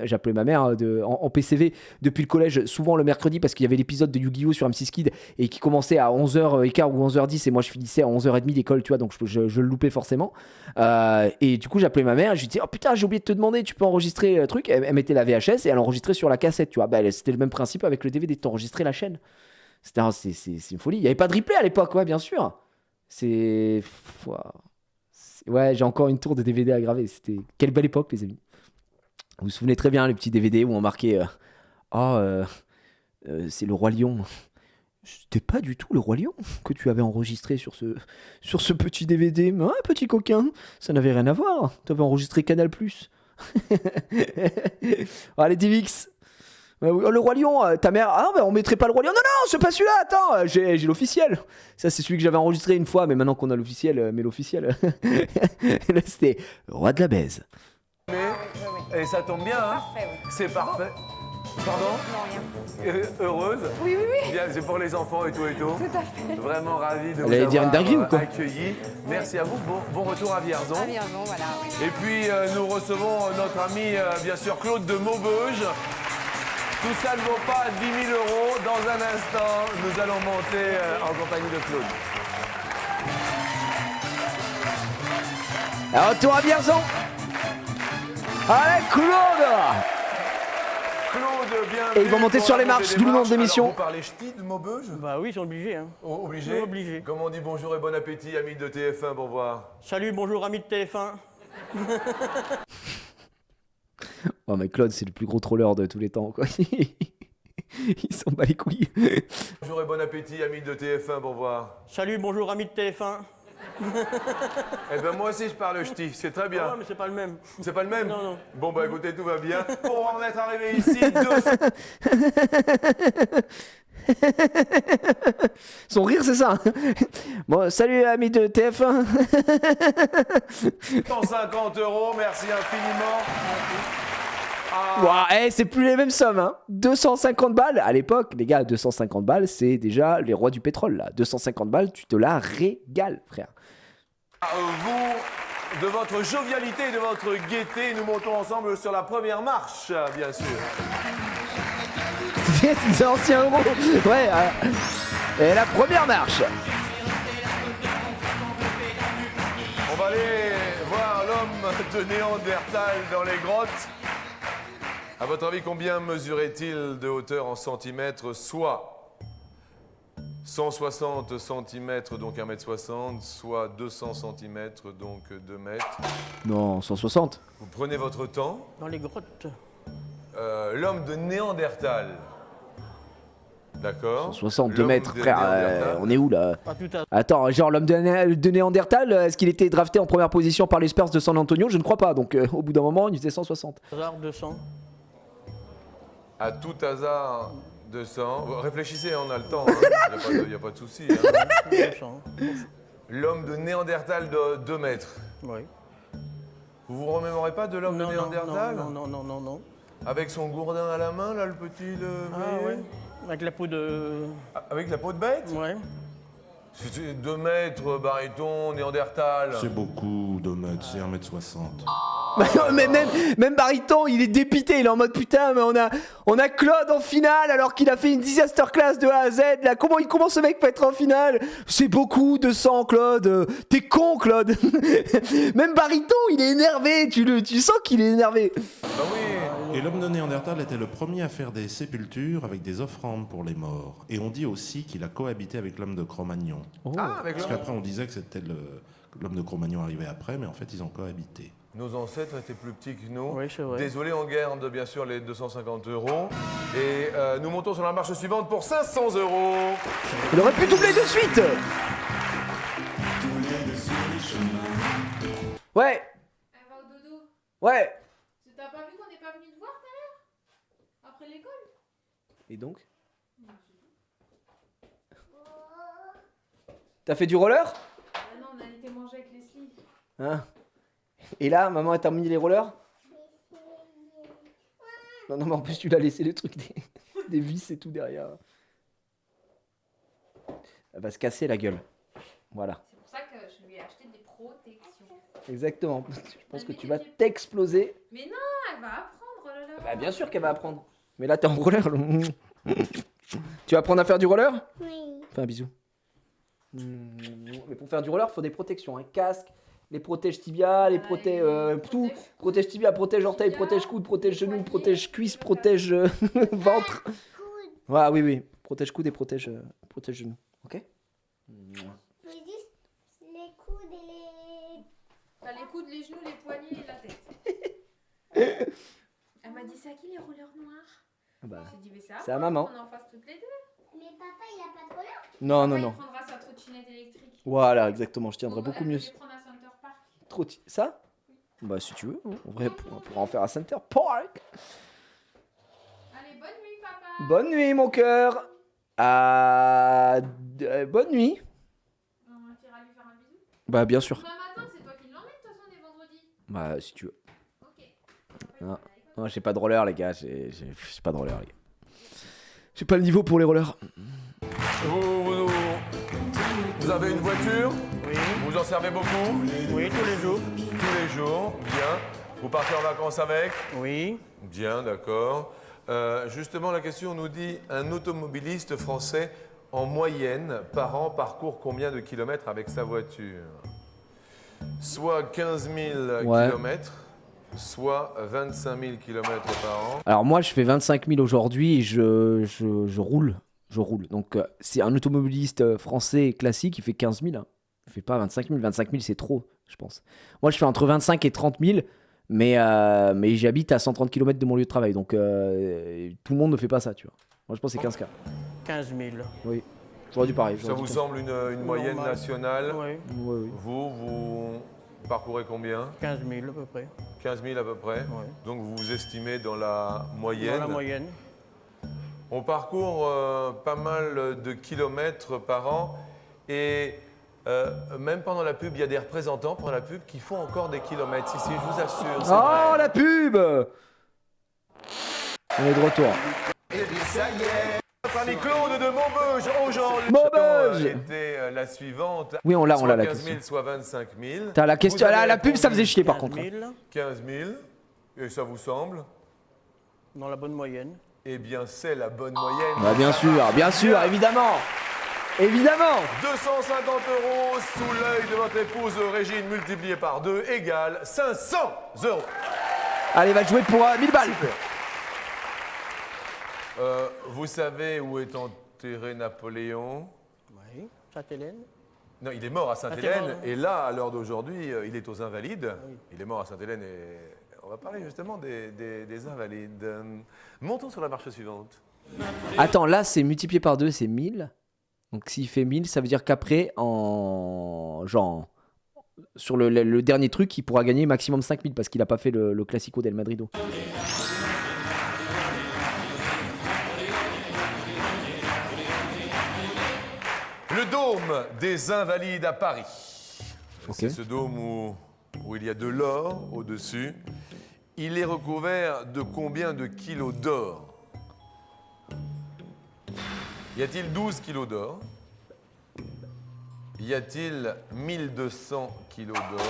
[SPEAKER 1] j'appelais ma mère en PCV depuis le collège, souvent le mercredi, parce qu'il y avait l'épisode de Yu-Gi-Oh! Sur M6 Kid et qui commençait à 11h15 ou 11h10, et moi je finissais à 11h30 l'école, tu vois, donc je le loupais forcément. Et du coup, j'appelais ma mère, je lui disais, oh putain, j'ai oublié de te demander, tu peux enregistrer le truc? Elle mettait la VHS et elle enregistrait sur la cassette, tu vois. Bah, c'était le même principe avec le DVD, t'enregistrais la chaîne. C'est une folie. Il n'y avait pas de replay à l'époque, ouais, bien sûr. Ouais, j'ai encore une tour de DVD à graver. C'était quelle belle époque, les amis. Vous vous souvenez très bien les petits DVD où on marquait c'est le Roi Lion. C'était pas du tout le Roi Lion que tu avais enregistré sur ce petit DVD. Ah, petit coquin, ça n'avait rien à voir. Tu avais enregistré Canal+. Allez, Divix. Le Roi Lion, ta mère. Ah, bah on mettrait pas le Roi Lion. Non, c'est pas celui-là, attends, j'ai l'officiel. Ça, c'est celui que j'avais enregistré une fois, mais maintenant qu'on a l'officiel, mais l'officiel. Là, c'était Roi de la baise.
[SPEAKER 2] Et ça tombe bien, hein?
[SPEAKER 5] Parfait, oui.
[SPEAKER 2] C'est parfait. Pardon?
[SPEAKER 5] Non, rien.
[SPEAKER 2] Heureuse?
[SPEAKER 5] Oui.
[SPEAKER 2] Bien, c'est pour les enfants et tout.
[SPEAKER 5] Tout à fait.
[SPEAKER 2] Vraiment ravi de vous
[SPEAKER 1] allait dire une
[SPEAKER 2] avoir
[SPEAKER 1] dinguerie ou quoi?
[SPEAKER 2] accueillis. Merci à vous. Bon retour à Vierzon.
[SPEAKER 5] Ah bien, bon, voilà. Oui.
[SPEAKER 2] Et puis nous recevons notre ami, bien sûr, Claude de Maubeuge. Tout ça ne vaut pas 10 000 euros. Dans un instant, nous allons monter en compagnie de Claude.
[SPEAKER 1] Alors, retour à Vierzon. Allez, Claude.
[SPEAKER 2] Claude, bienvenue.
[SPEAKER 1] Et ils vont monter
[SPEAKER 2] pour
[SPEAKER 1] sur les
[SPEAKER 2] la
[SPEAKER 1] marches,
[SPEAKER 2] montée
[SPEAKER 1] d'où le
[SPEAKER 2] des
[SPEAKER 1] nom
[SPEAKER 2] marches.
[SPEAKER 1] de l'émission.
[SPEAKER 2] Alors, vous parlez ch'ti de Maubeuge?
[SPEAKER 3] Bah oui, ils sont obligés. Hein.
[SPEAKER 2] Obligé?
[SPEAKER 3] Obligé.
[SPEAKER 2] Comme on dit bonjour et bon appétit, amis de TF1, pour voir.
[SPEAKER 3] Salut, bonjour amis de TF1.
[SPEAKER 1] Oh, mais Claude, c'est le plus gros troller de tous les temps, quoi. Il s'en bat les couilles.
[SPEAKER 2] Bonjour et bon appétit, amis de TF1, pour voir.
[SPEAKER 3] Salut, bonjour amis de TF1.
[SPEAKER 2] Eh ben moi aussi je parle ch'ti, c'est très bien.
[SPEAKER 3] Non, mais c'est pas le même.
[SPEAKER 2] C'est pas le même?
[SPEAKER 3] Non, non.
[SPEAKER 2] Bon bah écoutez, tout va bien. Pour en être arrivé ici, 200...
[SPEAKER 1] Son rire, c'est ça. Bon, salut amis de TF1.
[SPEAKER 2] 150 €, merci infiniment.
[SPEAKER 1] Ouah, c'est plus les mêmes sommes, hein. 250 balles, à l'époque, les gars, 250 balles, c'est déjà les rois du pétrole, là. 250 balles, tu te la régales, frère.
[SPEAKER 2] Vous, de votre jovialité et de votre gaieté, nous montons ensemble sur la première marche, bien sûr.
[SPEAKER 1] C'est ancien mot. Ouais. Et la première marche.
[SPEAKER 2] On va aller voir l'homme de Néandertal dans les grottes. À votre avis, combien mesurait-il de hauteur en centimètres? Soit 160 cm, donc 1m60, soit 200 cm, donc 2 mètres.
[SPEAKER 1] Non, 160.
[SPEAKER 2] Vous prenez votre temps.
[SPEAKER 3] Dans les grottes.
[SPEAKER 2] L'homme de Néandertal. D'accord.
[SPEAKER 1] 162
[SPEAKER 2] L'homme
[SPEAKER 1] mètres,
[SPEAKER 2] de
[SPEAKER 1] frère.
[SPEAKER 2] Néandertal.
[SPEAKER 1] On est où là?
[SPEAKER 3] Pas tout à
[SPEAKER 1] Attends, genre l'homme de Néandertal, est-ce qu'il était drafté en première position par les Spurs de San Antonio? Je ne crois pas. Donc au bout d'un moment, il faisait 160.
[SPEAKER 3] hasard 200.
[SPEAKER 2] À tout hasard, 200. Réfléchissez, on a le temps. Il n'y a pas de souci. Hein.
[SPEAKER 3] 200.
[SPEAKER 2] L'homme de Néandertal de 2 mètres.
[SPEAKER 3] Oui.
[SPEAKER 2] Vous vous remémorez pas de l'homme de
[SPEAKER 3] Non,
[SPEAKER 2] Néandertal?
[SPEAKER 3] non.
[SPEAKER 2] Avec son gourdin à la main, là, le petit, le...
[SPEAKER 3] Ah ouais. Avec la peau de...
[SPEAKER 2] Avec la peau de bête?
[SPEAKER 3] Ouais.
[SPEAKER 2] C'était 2 mètres, baryton, Néandertal.
[SPEAKER 6] C'est beaucoup, 2 mètres, c'est 1m60.
[SPEAKER 1] Mais même Bariton, il est dépité, il est en mode putain, mais on a Claude en finale alors qu'il a fait une disaster class de A à Z. Là, comment ce mec peut être en finale? C'est beaucoup, 200, Claude. T'es con, Claude. Même Bariton, il est énervé. Tu sens qu'il est énervé.
[SPEAKER 2] Bah oui.
[SPEAKER 6] Et l'homme de Néandertal était le premier à faire des sépultures avec des offrandes pour les morts. Et on dit aussi qu'il a cohabité avec l'homme de Cro-Magnon.
[SPEAKER 2] Ah, avec
[SPEAKER 6] Parce
[SPEAKER 2] l'homme.
[SPEAKER 6] qu'après on disait que c'était l'homme de Cro-Magnon arrivé après, mais en fait ils ont cohabité.
[SPEAKER 2] Nos ancêtres étaient plus petits que nous.
[SPEAKER 3] Oui, c'est vrai.
[SPEAKER 2] Désolé, on garde bien sûr les 250 €. Et nous montons sur la marche suivante pour 500 €.
[SPEAKER 1] Il aurait pu doubler de suite. Ouais,
[SPEAKER 8] Elle va au dodo.
[SPEAKER 1] ouais.
[SPEAKER 8] T'as pas vu qu'on n'est pas venu te voir tout à l'heure? Après l'école?
[SPEAKER 1] Et donc? T'as fait du roller?
[SPEAKER 8] Ah non, on a été manger avec Leslie.
[SPEAKER 1] Hein? Et là, maman, elle t'a mis les rollers? Non, mais en plus, tu l'as laissé le truc des vis et tout derrière. Elle va se casser la gueule. Voilà.
[SPEAKER 8] C'est pour ça que je lui ai acheté des protections.
[SPEAKER 1] Exactement. Je pense que tu vas t'exploser.
[SPEAKER 8] Mais non, elle va apprendre, oh là là.
[SPEAKER 1] Bah, bien sûr qu'elle va apprendre. Mais là, t'es en roller. Tu vas apprendre à faire du roller?
[SPEAKER 7] Oui.
[SPEAKER 1] Fais un bisou. Mais pour faire du roller, il faut des protections. Un casque, les protèges tibia, les protèges tout. Protège tibia, protège orteil, protège coude, protège genou, protège cuisse, protège ventre. Ouais, oui. Protège coude et protège genou. Ok?
[SPEAKER 7] Mais juste les coudes et les...
[SPEAKER 8] T'as les coudes, les genoux, les poignets et la tête. Elle m'a dit, c'est à qui les rouleurs noirs?
[SPEAKER 1] Bah,
[SPEAKER 8] J'ai dit, mais c'est
[SPEAKER 1] c'est à
[SPEAKER 8] moi,
[SPEAKER 1] maman.
[SPEAKER 8] On en fasse toutes les deux.
[SPEAKER 7] Mais papa, il a pas de roller.
[SPEAKER 1] non.
[SPEAKER 8] Il prendra sa trottinette électrique.
[SPEAKER 1] Voilà, exactement. Je tiendrai
[SPEAKER 8] On
[SPEAKER 1] beaucoup
[SPEAKER 8] peut
[SPEAKER 1] mieux.
[SPEAKER 8] les prendre à Center Park.
[SPEAKER 1] Ça? Bah, si tu veux. En vrai, on pourra en faire à Center Park.
[SPEAKER 8] Allez, bonne nuit, papa.
[SPEAKER 1] Bonne nuit, mon cœur. Bonne nuit.
[SPEAKER 8] Tu iras lui faire un bisou.
[SPEAKER 1] Bah, bien sûr.
[SPEAKER 8] Demain matin, c'est toi qui l'emmènes, de toute façon, on est vendredi.
[SPEAKER 1] Bah, si tu veux.
[SPEAKER 8] Ok.
[SPEAKER 1] Non, j'ai pas de roller, les gars. J'ai pas de roller, les gars. J'ai pas le niveau pour les rollers.
[SPEAKER 2] Vous avez une voiture?
[SPEAKER 3] Oui.
[SPEAKER 2] Vous en servez beaucoup?
[SPEAKER 3] Oui, tous les jours.
[SPEAKER 2] Tous les jours, bien. Vous partez en vacances avec?
[SPEAKER 3] Oui.
[SPEAKER 2] Bien, d'accord. Justement, la question nous dit, un automobiliste français, en moyenne, par an, parcourt combien de kilomètres avec sa voiture? Soit 15 000
[SPEAKER 1] Ouais.
[SPEAKER 2] kilomètres, soit 25 000 kilomètres par an.
[SPEAKER 1] Alors moi, je fais 25 000 aujourd'hui et je roule. Je roule. Donc, c'est un automobiliste français classique, il fait 15 000. Hein. Il fait pas 25 000. 25 000, c'est trop, je pense. Moi, je fais entre 25 et 30 000, mais j'habite à 130 km de mon lieu de travail. Donc, tout le monde ne fait pas ça, tu vois. Moi, je pense que c'est 15K.
[SPEAKER 3] 15 000.
[SPEAKER 1] Oui. J'aurais dû pareil.
[SPEAKER 2] Ça vous semble une moyenne
[SPEAKER 3] Normal.
[SPEAKER 2] nationale?
[SPEAKER 3] Oui,
[SPEAKER 1] Oui.
[SPEAKER 2] Vous parcourez combien?
[SPEAKER 3] 15 000 à peu près.
[SPEAKER 2] 15 000 à peu près.
[SPEAKER 3] Ouais.
[SPEAKER 2] Donc vous vous estimez dans la moyenne.
[SPEAKER 3] Dans la moyenne.
[SPEAKER 2] On parcourt pas mal de kilomètres par an et même pendant la pub, il y a des représentants pendant la pub qui font encore des kilomètres ici, je vous assure. c'est
[SPEAKER 1] Oh,
[SPEAKER 2] vrai.
[SPEAKER 1] la pub! On est de retour.
[SPEAKER 2] Notre ami Claude de Maubeuge, aujourd'hui,
[SPEAKER 1] Maubeuge
[SPEAKER 2] était la suivante.
[SPEAKER 1] Oui, on l'a
[SPEAKER 2] Soit
[SPEAKER 1] la
[SPEAKER 2] 15 000,
[SPEAKER 1] question.
[SPEAKER 2] soit 25 000.
[SPEAKER 1] T'as la question.
[SPEAKER 2] Vous avez
[SPEAKER 1] La pub, ça
[SPEAKER 2] répondu
[SPEAKER 1] faisait chier par
[SPEAKER 3] 15
[SPEAKER 1] contre.
[SPEAKER 3] 000,
[SPEAKER 2] 15 000. Et ça vous semble?
[SPEAKER 3] dans la bonne moyenne.
[SPEAKER 2] Eh bien, c'est la bonne moyenne.
[SPEAKER 1] Bah, bien sûr, évidemment. Évidemment.
[SPEAKER 2] 250 € sous l'œil de votre épouse Régine multiplié par 2 égale 500 €.
[SPEAKER 1] Allez, va jouer pour 1000 balles.
[SPEAKER 2] Vous savez où est enterré Napoléon?
[SPEAKER 3] Oui. Sainte-Hélène.
[SPEAKER 2] Non, il est mort à Sainte-Hélène.
[SPEAKER 3] Sainte-Hélène.
[SPEAKER 2] Et là, à l'heure d'aujourd'hui, il est aux Invalides. Il est mort à Sainte-Hélène et on va parler justement des Invalides. Montons sur la marche suivante.
[SPEAKER 1] Attends, là, c'est multiplié par 2, c'est 1000. Donc, s'il fait 1000, ça veut dire qu'après, sur le dernier truc, il pourra gagner maximum 5000 parce qu'il n'a pas fait le Classico del Madrido.
[SPEAKER 2] Le dôme des Invalides à Paris.
[SPEAKER 1] Ok.
[SPEAKER 2] C'est ce dôme où il y a de l'or au-dessus. Il est recouvert de combien de kilos d'or? Y a-t-il 12 kilos d'or? Y a-t-il 1200 kilos d'or?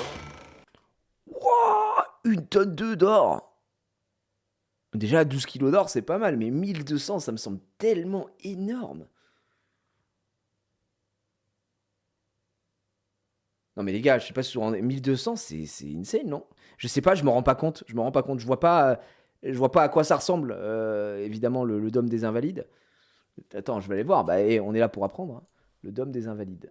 [SPEAKER 1] Une tonne d'or. Déjà, 12 kilos d'or, c'est pas mal, mais 1200, ça me semble tellement énorme. Non mais les gars, je sais pas si 1200, c'est insane, non? Je sais pas, je me rends pas compte. Je vois pas à quoi ça ressemble, évidemment, le dôme des Invalides. Attends, je vais aller voir. Bah, on est là pour apprendre. Hein. Le dôme des Invalides.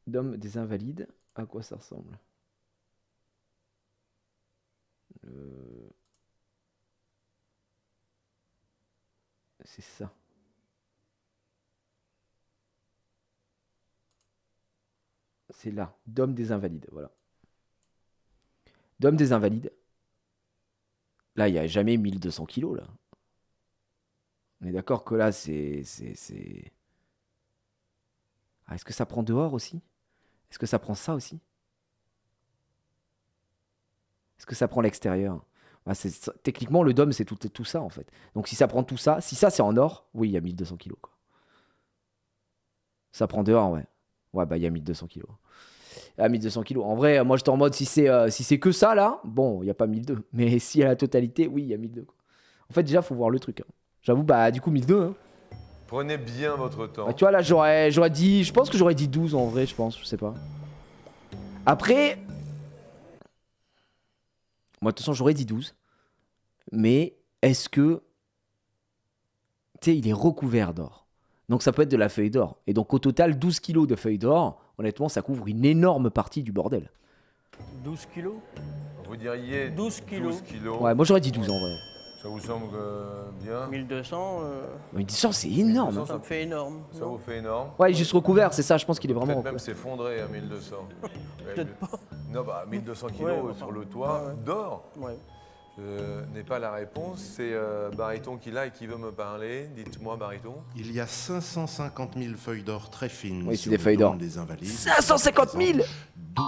[SPEAKER 1] Dôme des Invalides, à quoi ça ressemble? C'est ça. C'est là, Dôme des Invalides, voilà. Dôme des Invalides. Là, il n'y a jamais 1200 kilos, là. On est d'accord que là, c'est... Ah, est-ce que ça prend dehors aussi? Est-ce que ça prend ça aussi? Est-ce que ça prend l'extérieur? Ah, techniquement, le dôme, c'est tout ça, en fait. Donc, si ça prend tout ça, si ça, c'est en or, oui, il y a 1200 kilos, quoi. Ça prend dehors, ouais. Ouais, bah, il y a 1200 kilos. À 1200 kilos. En vrai, moi, j'étais en mode, si c'est que ça, là, bon, il n'y a pas 1200. Mais si à la totalité, oui, il y a 1200, quoi. En fait, déjà, il faut voir le truc. Hein. J'avoue, bah, du coup, 1200. Hein.
[SPEAKER 2] Prenez bien votre temps.
[SPEAKER 1] Bah, tu vois, là, j'aurais dit... Je pense que j'aurais dit 12, en vrai, je pense. Je sais pas. Après... Moi, de toute façon, j'aurais dit 12. Mais est-ce que... Tu sais, il est recouvert d'or. Donc, ça peut être de la feuille d'or. Et donc, au total, 12 kilos de feuille d'or, honnêtement, ça couvre une énorme partie du bordel.
[SPEAKER 3] 12 kilos.
[SPEAKER 2] Vous diriez
[SPEAKER 3] 12 kilos.
[SPEAKER 2] 12 kilos.
[SPEAKER 1] Ouais, moi, j'aurais dit 12, en vrai.
[SPEAKER 2] Ça vous semble bien?
[SPEAKER 3] 1200,
[SPEAKER 1] 1200, c'est énorme.
[SPEAKER 2] 1200,
[SPEAKER 3] ça me fait énorme.
[SPEAKER 2] Ça vous fait énorme?
[SPEAKER 1] Ouais, il est juste recouvert, c'est ça, je pense qu'il est vraiment
[SPEAKER 2] Peut-être même
[SPEAKER 1] recouvert.
[SPEAKER 2] s'effondrer à 1200.
[SPEAKER 3] Peut-être pas.
[SPEAKER 2] Non, bah 1200 kilos
[SPEAKER 3] Ouais, enfin,
[SPEAKER 2] sur le toit
[SPEAKER 3] ouais.
[SPEAKER 2] d'or.
[SPEAKER 3] Ouais.
[SPEAKER 2] Je n'ai pas la réponse. C'est Bariton qui l'a et qui veut me parler. Dites-moi, Bariton.
[SPEAKER 6] Il y a 550 000 feuilles d'or très fines.
[SPEAKER 1] Oui, c'est
[SPEAKER 6] sur
[SPEAKER 1] des
[SPEAKER 6] le
[SPEAKER 1] feuilles
[SPEAKER 6] dôme
[SPEAKER 1] d'or.
[SPEAKER 6] des Invalides.
[SPEAKER 1] 550 000
[SPEAKER 6] 12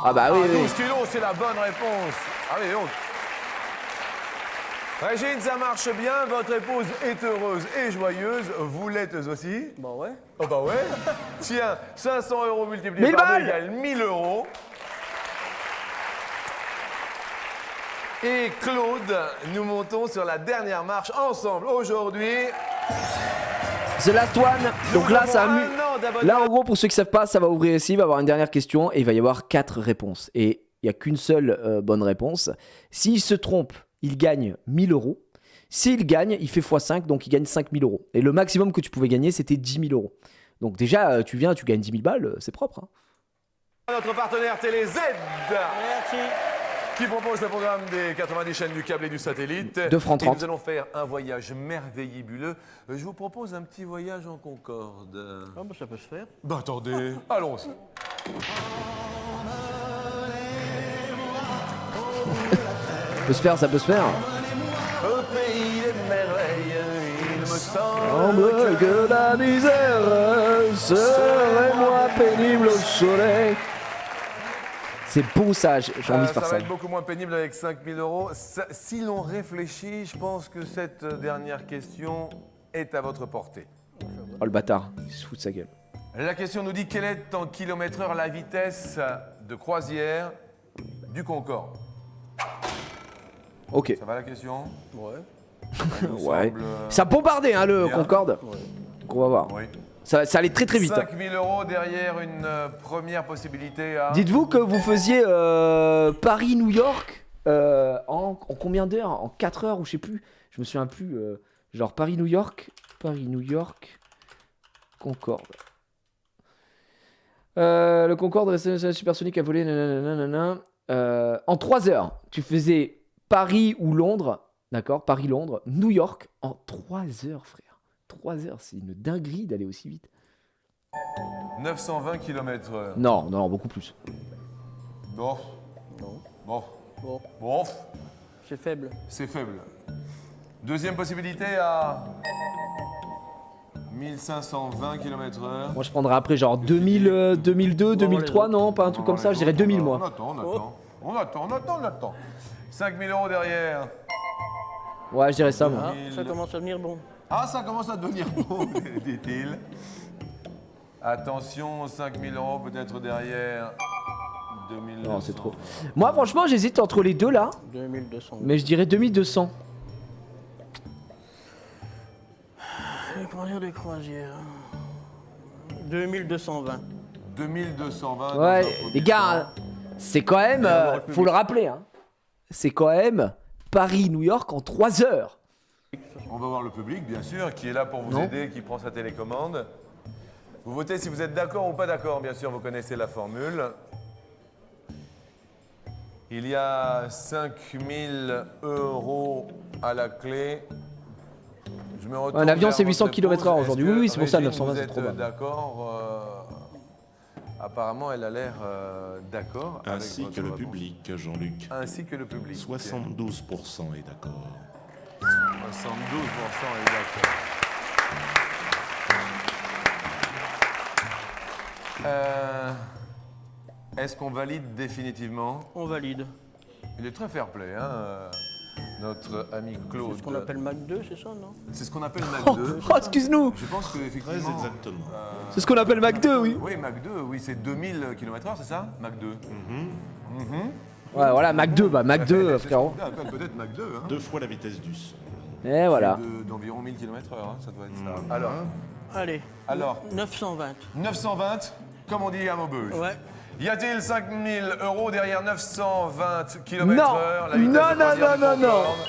[SPEAKER 1] Ah bah oui, oui.
[SPEAKER 2] 12 kilos, c'est la bonne réponse. Allez, donc. Régine, ça marche bien. Votre épouse est heureuse et joyeuse. Vous l'êtes aussi.
[SPEAKER 3] Bah ouais.
[SPEAKER 2] Oh bah ouais. Tiens, 500 € multipliés
[SPEAKER 1] 1000
[SPEAKER 2] par 2
[SPEAKER 1] balles
[SPEAKER 2] égale 1000 €. Et Claude, nous montons sur la dernière marche ensemble aujourd'hui.
[SPEAKER 1] The last one. Donc
[SPEAKER 2] Nous
[SPEAKER 1] là,
[SPEAKER 2] avons
[SPEAKER 1] ça a
[SPEAKER 2] un
[SPEAKER 1] mis...
[SPEAKER 2] an d'abonnement.
[SPEAKER 1] Là, en gros, pour ceux qui ne savent pas, ça va ouvrir ici, il va y avoir une dernière question et il va y avoir 4 réponses. Et il n'y a qu'une seule bonne réponse. S'il se trompe, il gagne 1000 €. S'il gagne, il fait x5, donc il gagne 5000 €. Et le maximum que tu pouvais gagner, c'était 10 000 €. Donc déjà, tu viens, tu gagnes 10 000 balles, c'est propre. Hein.
[SPEAKER 2] Notre partenaire TéléZ
[SPEAKER 3] Merci.
[SPEAKER 2] qui propose le programme des 90 chaînes du câble et du satellite.
[SPEAKER 1] De francs
[SPEAKER 2] Et
[SPEAKER 1] 30.
[SPEAKER 2] nous allons faire un voyage merveillibuleux. Je vous propose un petit voyage en Concorde.
[SPEAKER 3] Ah bah ça peut se faire.
[SPEAKER 2] Bah attendez, allons-y.
[SPEAKER 1] Ça peut se faire, ça peut se faire.
[SPEAKER 2] Au pays des merveilles, il me
[SPEAKER 1] Semble que la misère serait moins pénible au soleil. C'est beau ça, j'ai envie de faire
[SPEAKER 2] ça
[SPEAKER 1] ça.
[SPEAKER 2] va être beaucoup moins pénible avec 5 000 euros. Si l'on réfléchit, je pense que cette dernière question est à votre portée.
[SPEAKER 1] Oh le bâtard, il se fout de sa gueule.
[SPEAKER 2] La question nous dit quelle est en km/h la vitesse de croisière du Concorde.
[SPEAKER 1] Ok.
[SPEAKER 2] Ça va la question?
[SPEAKER 3] Ouais.
[SPEAKER 1] Ouais.
[SPEAKER 2] Semble,
[SPEAKER 1] Ça bombardait hein, le
[SPEAKER 2] bien.
[SPEAKER 1] Concorde. Donc on va voir.
[SPEAKER 2] Oui.
[SPEAKER 1] Ça allait très très vite.
[SPEAKER 2] 5 000 euros derrière une première possibilité à...
[SPEAKER 1] Dites-vous que vous faisiez Paris-New York en combien d'heures? En 4 heures ou je sais plus. Je me souviens plus. Genre Paris-New York. Paris-New York. Concorde. Le Concorde restait supersonique à voler. Nanana. En 3 heures. Tu faisais Paris ou Londres. D'accord? Paris-Londres. New York. En 3 heures, frère. 3 heures. C'est une dinguerie d'aller aussi vite.
[SPEAKER 2] 920 km/h.
[SPEAKER 1] Non, non, beaucoup plus.
[SPEAKER 2] Bon.
[SPEAKER 3] Non.
[SPEAKER 2] Bon.
[SPEAKER 3] Bon,
[SPEAKER 2] Bon.
[SPEAKER 3] c'est faible.
[SPEAKER 2] C'est faible. Deuxième possibilité à 1520 km/h.
[SPEAKER 1] Moi je prendrais après genre 2000, 2002, 2003, non, pas un truc comme ça, je dirais 2000 moi.
[SPEAKER 2] On attend. 5 000 euros derrière.
[SPEAKER 1] Ouais, je dirais ça moi.
[SPEAKER 3] Ah, ça commence à venir bon.
[SPEAKER 2] Ah, ça commence à devenir bon, dit-il. Attention, 5 000 euros peut-être derrière. 2000.
[SPEAKER 1] Non, c'est trop. Moi franchement j'hésite entre les deux là,
[SPEAKER 3] 2200.
[SPEAKER 1] mais je dirais 2200.
[SPEAKER 3] Les croisières des croisières. 2220.
[SPEAKER 2] 2220.
[SPEAKER 1] Ouais, les gars, c'est quand même, faut le rappeler, hein. C'est quand même Paris-New York en 3 heures.
[SPEAKER 2] On va voir le public, bien sûr, qui est là pour vous
[SPEAKER 1] Non.
[SPEAKER 2] aider, qui prend sa télécommande. Vous votez si vous êtes d'accord ou pas d'accord, bien sûr, vous connaissez la formule. Il y a 5 000 euros à la clé. Je me retourne
[SPEAKER 1] L'avion,
[SPEAKER 2] vers
[SPEAKER 1] c'est 800
[SPEAKER 2] votre
[SPEAKER 1] km/h
[SPEAKER 2] épouse.
[SPEAKER 1] aujourd'hui.
[SPEAKER 2] Est-ce
[SPEAKER 1] Oui,
[SPEAKER 2] que,
[SPEAKER 1] oui, c'est pour ça,
[SPEAKER 2] Régine,
[SPEAKER 1] 920,
[SPEAKER 2] vous
[SPEAKER 1] c'est
[SPEAKER 2] êtes
[SPEAKER 1] trop bas.
[SPEAKER 2] d'accord apparemment, elle a l'air d'accord. avec
[SPEAKER 6] Ainsi
[SPEAKER 2] votre
[SPEAKER 6] que le
[SPEAKER 2] réponse.
[SPEAKER 6] public, Jean-Luc.
[SPEAKER 2] Ainsi que le public.
[SPEAKER 6] 72% est d'accord.
[SPEAKER 2] 72% est d'accord. Est-ce qu'on valide définitivement?
[SPEAKER 3] On valide.
[SPEAKER 2] Il est très fair-play, hein, notre ami Claude.
[SPEAKER 3] C'est ce qu'on appelle Mac 2, c'est ça, non?
[SPEAKER 2] C'est ce qu'on appelle Mac
[SPEAKER 1] Oh,
[SPEAKER 2] 2.
[SPEAKER 1] oh, excuse-nous,
[SPEAKER 2] Je pense
[SPEAKER 6] Très
[SPEAKER 2] qu'effectivement...
[SPEAKER 6] exactement.
[SPEAKER 1] c'est ce qu'on appelle Mac 2, oui.
[SPEAKER 2] Oui, Mac 2, oui, c'est 2000 km/h, c'est ça? Mac 2.
[SPEAKER 1] Ouais, voilà, Mac 2, bah Mac 2,
[SPEAKER 2] C'est ce
[SPEAKER 1] frérot.
[SPEAKER 2] qu'on appelle peut-être Mac 2, hein.
[SPEAKER 6] 2 fois la vitesse du son.
[SPEAKER 1] Et voilà.
[SPEAKER 2] D'environ 1000 km/h, hein, ça doit être ça.
[SPEAKER 3] Allez.
[SPEAKER 2] Alors,
[SPEAKER 3] 920.
[SPEAKER 2] 920, comme on dit à Maubeuge.
[SPEAKER 3] Ouais.
[SPEAKER 2] Y a-t-il 5 000 euros derrière 920 km/h?
[SPEAKER 1] Non.
[SPEAKER 2] La vitesse
[SPEAKER 1] Non,
[SPEAKER 2] de croisière
[SPEAKER 1] non,
[SPEAKER 2] du
[SPEAKER 1] non, non.
[SPEAKER 2] Concorde.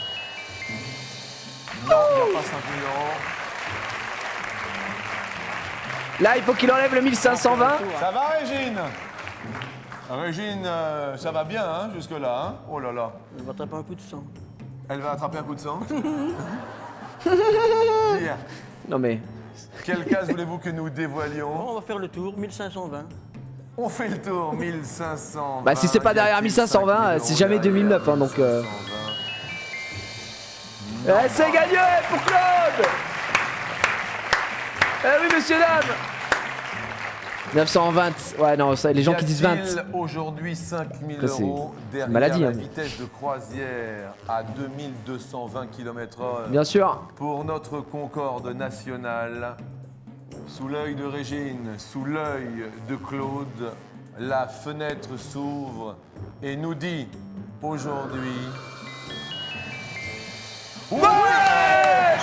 [SPEAKER 2] Non, il n'y a pas 5 000 euros.
[SPEAKER 1] Là, il faut qu'il enlève le 1520.
[SPEAKER 2] Ça va, Régine? Régine, ça va bien, hein, jusque-là, hein? Oh là là.
[SPEAKER 3] On va taper un coup de sang.
[SPEAKER 2] Elle va attraper un coup de sang. Bien.
[SPEAKER 1] Non mais,
[SPEAKER 2] Quelle case voulez-vous que nous
[SPEAKER 3] Bon,
[SPEAKER 2] dévoilions?
[SPEAKER 3] on va faire le tour, 1520.
[SPEAKER 2] On fait le tour, 1500.
[SPEAKER 1] bah si c'est pas derrière 1520, c'est jamais 2009, hein, donc... Eh, c'est gagné pour Claude. Eh oui, messieurs, dames. 920, ouais, non, ça, les gens qui disent 20.
[SPEAKER 2] Aujourd'hui 5 000
[SPEAKER 1] Après, c'est
[SPEAKER 2] euros derrière
[SPEAKER 1] maladie,
[SPEAKER 2] la
[SPEAKER 1] hein.
[SPEAKER 2] vitesse de croisière à 2220 km/h
[SPEAKER 1] Bien sûr.
[SPEAKER 2] pour notre Concorde nationale. Sous l'œil de Régine, sous l'œil de Claude, la fenêtre s'ouvre et nous dit aujourd'hui...
[SPEAKER 1] Ouais,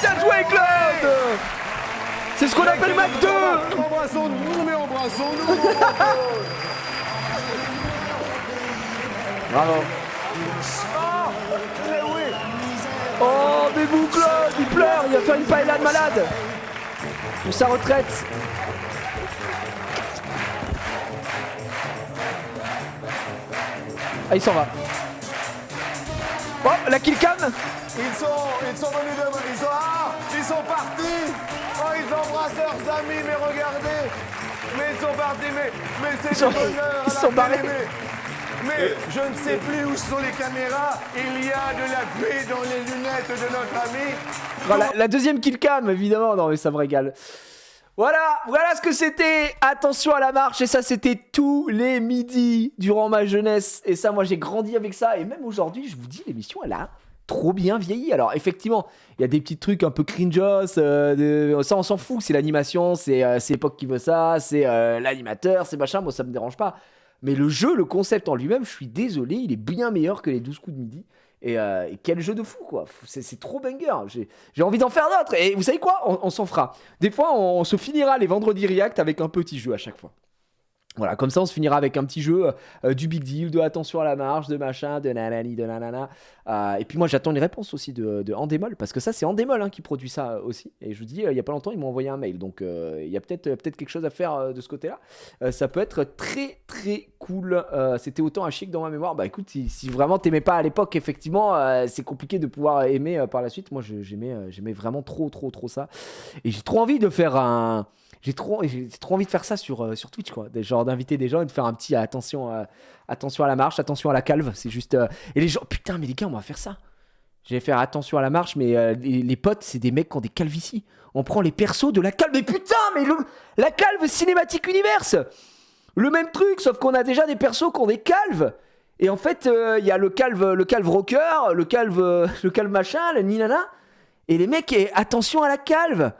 [SPEAKER 1] bien joué, Claude. C'est ce qu'on appelle Mac 2.
[SPEAKER 2] Embrassons-nous, mais embrassons-nous.
[SPEAKER 1] Bravo. Oh, mais vous, Claude, il pleure, il va faire une paella de malade. Pour sa retraite. Ah, il s'en va. Oh, la killcam.
[SPEAKER 2] Ils sont venus de... Ils sont partis. Oh, ils embrassent leurs amis, mais regardez. Mais ils sont partis, mais c'est
[SPEAKER 1] Ils sont-
[SPEAKER 2] du bonheur.
[SPEAKER 1] ils sont barrés.
[SPEAKER 2] Mais je ne sais plus où sont les caméras. Il y a de la pluie dans les lunettes de notre ami.
[SPEAKER 1] Voilà, la deuxième killcam, évidemment. Non, mais ça me régale. Voilà ce que c'était. Attention à la marche. Et ça, c'était tous les midis durant ma jeunesse. Et ça, moi, j'ai grandi avec ça. Et même aujourd'hui, je vous dis, l'émission, elle a trop bien vieilli. Alors, effectivement, il y a des petits trucs un peu cringeos. Ça, on s'en fout. C'est l'animation, c'est l'époque qui veut ça, c'est l'animateur, c'est machin. Moi, ça me dérange pas. Mais le jeu, le concept en lui-même, je suis désolé, il est bien meilleur que les 12 coups de midi. Et quel jeu de fou, quoi. C'est trop banger. J'ai envie d'en faire d'autres. Et vous savez quoi, on s'en fera. Des fois, on se finira les vendredis react avec un petit jeu à chaque fois. Voilà, comme ça on se finira avec un petit jeu du big deal, de attention à la marche, de machin, de nanani, de nanana. Et puis moi j'attends les réponses aussi de Endemol, parce que ça c'est Endemol hein, qui produit ça aussi. Et je vous dis, il y a pas longtemps ils m'ont envoyé un mail, donc il y a peut-être quelque chose à faire de ce côté-là. Ça peut être très très cool. C'était autant un chic dans ma mémoire. Bah écoute, si vraiment t'aimais pas à l'époque, effectivement, c'est compliqué de pouvoir aimer par la suite. Moi j'aimais vraiment trop ça. Et j'ai trop envie de faire un... J'ai trop envie de faire ça sur Twitch, quoi. Genre d'inviter des gens et de faire un petit attention à la marche, attention à la calve. C'est juste. Et les gens, putain, mais les gars, on va faire ça. Je vais faire attention à la marche, mais les potes, c'est des mecs qui ont des calvities. On prend les persos de la calve. Mais putain, mais la calve cinématique universe. Le même truc, sauf qu'on a déjà des persos qui ont des calves. Et en fait, il y a le calve rocker, le calve machin, le ninana. Et les mecs, attention à la calve.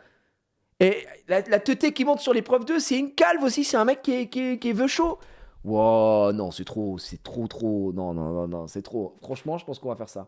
[SPEAKER 1] Et la teuté qui monte sur l'épreuve 2, c'est une calve aussi, c'est un mec qui est veut chaud. Wow, non, c'est trop. Non, c'est trop. Franchement, je pense qu'on va faire ça.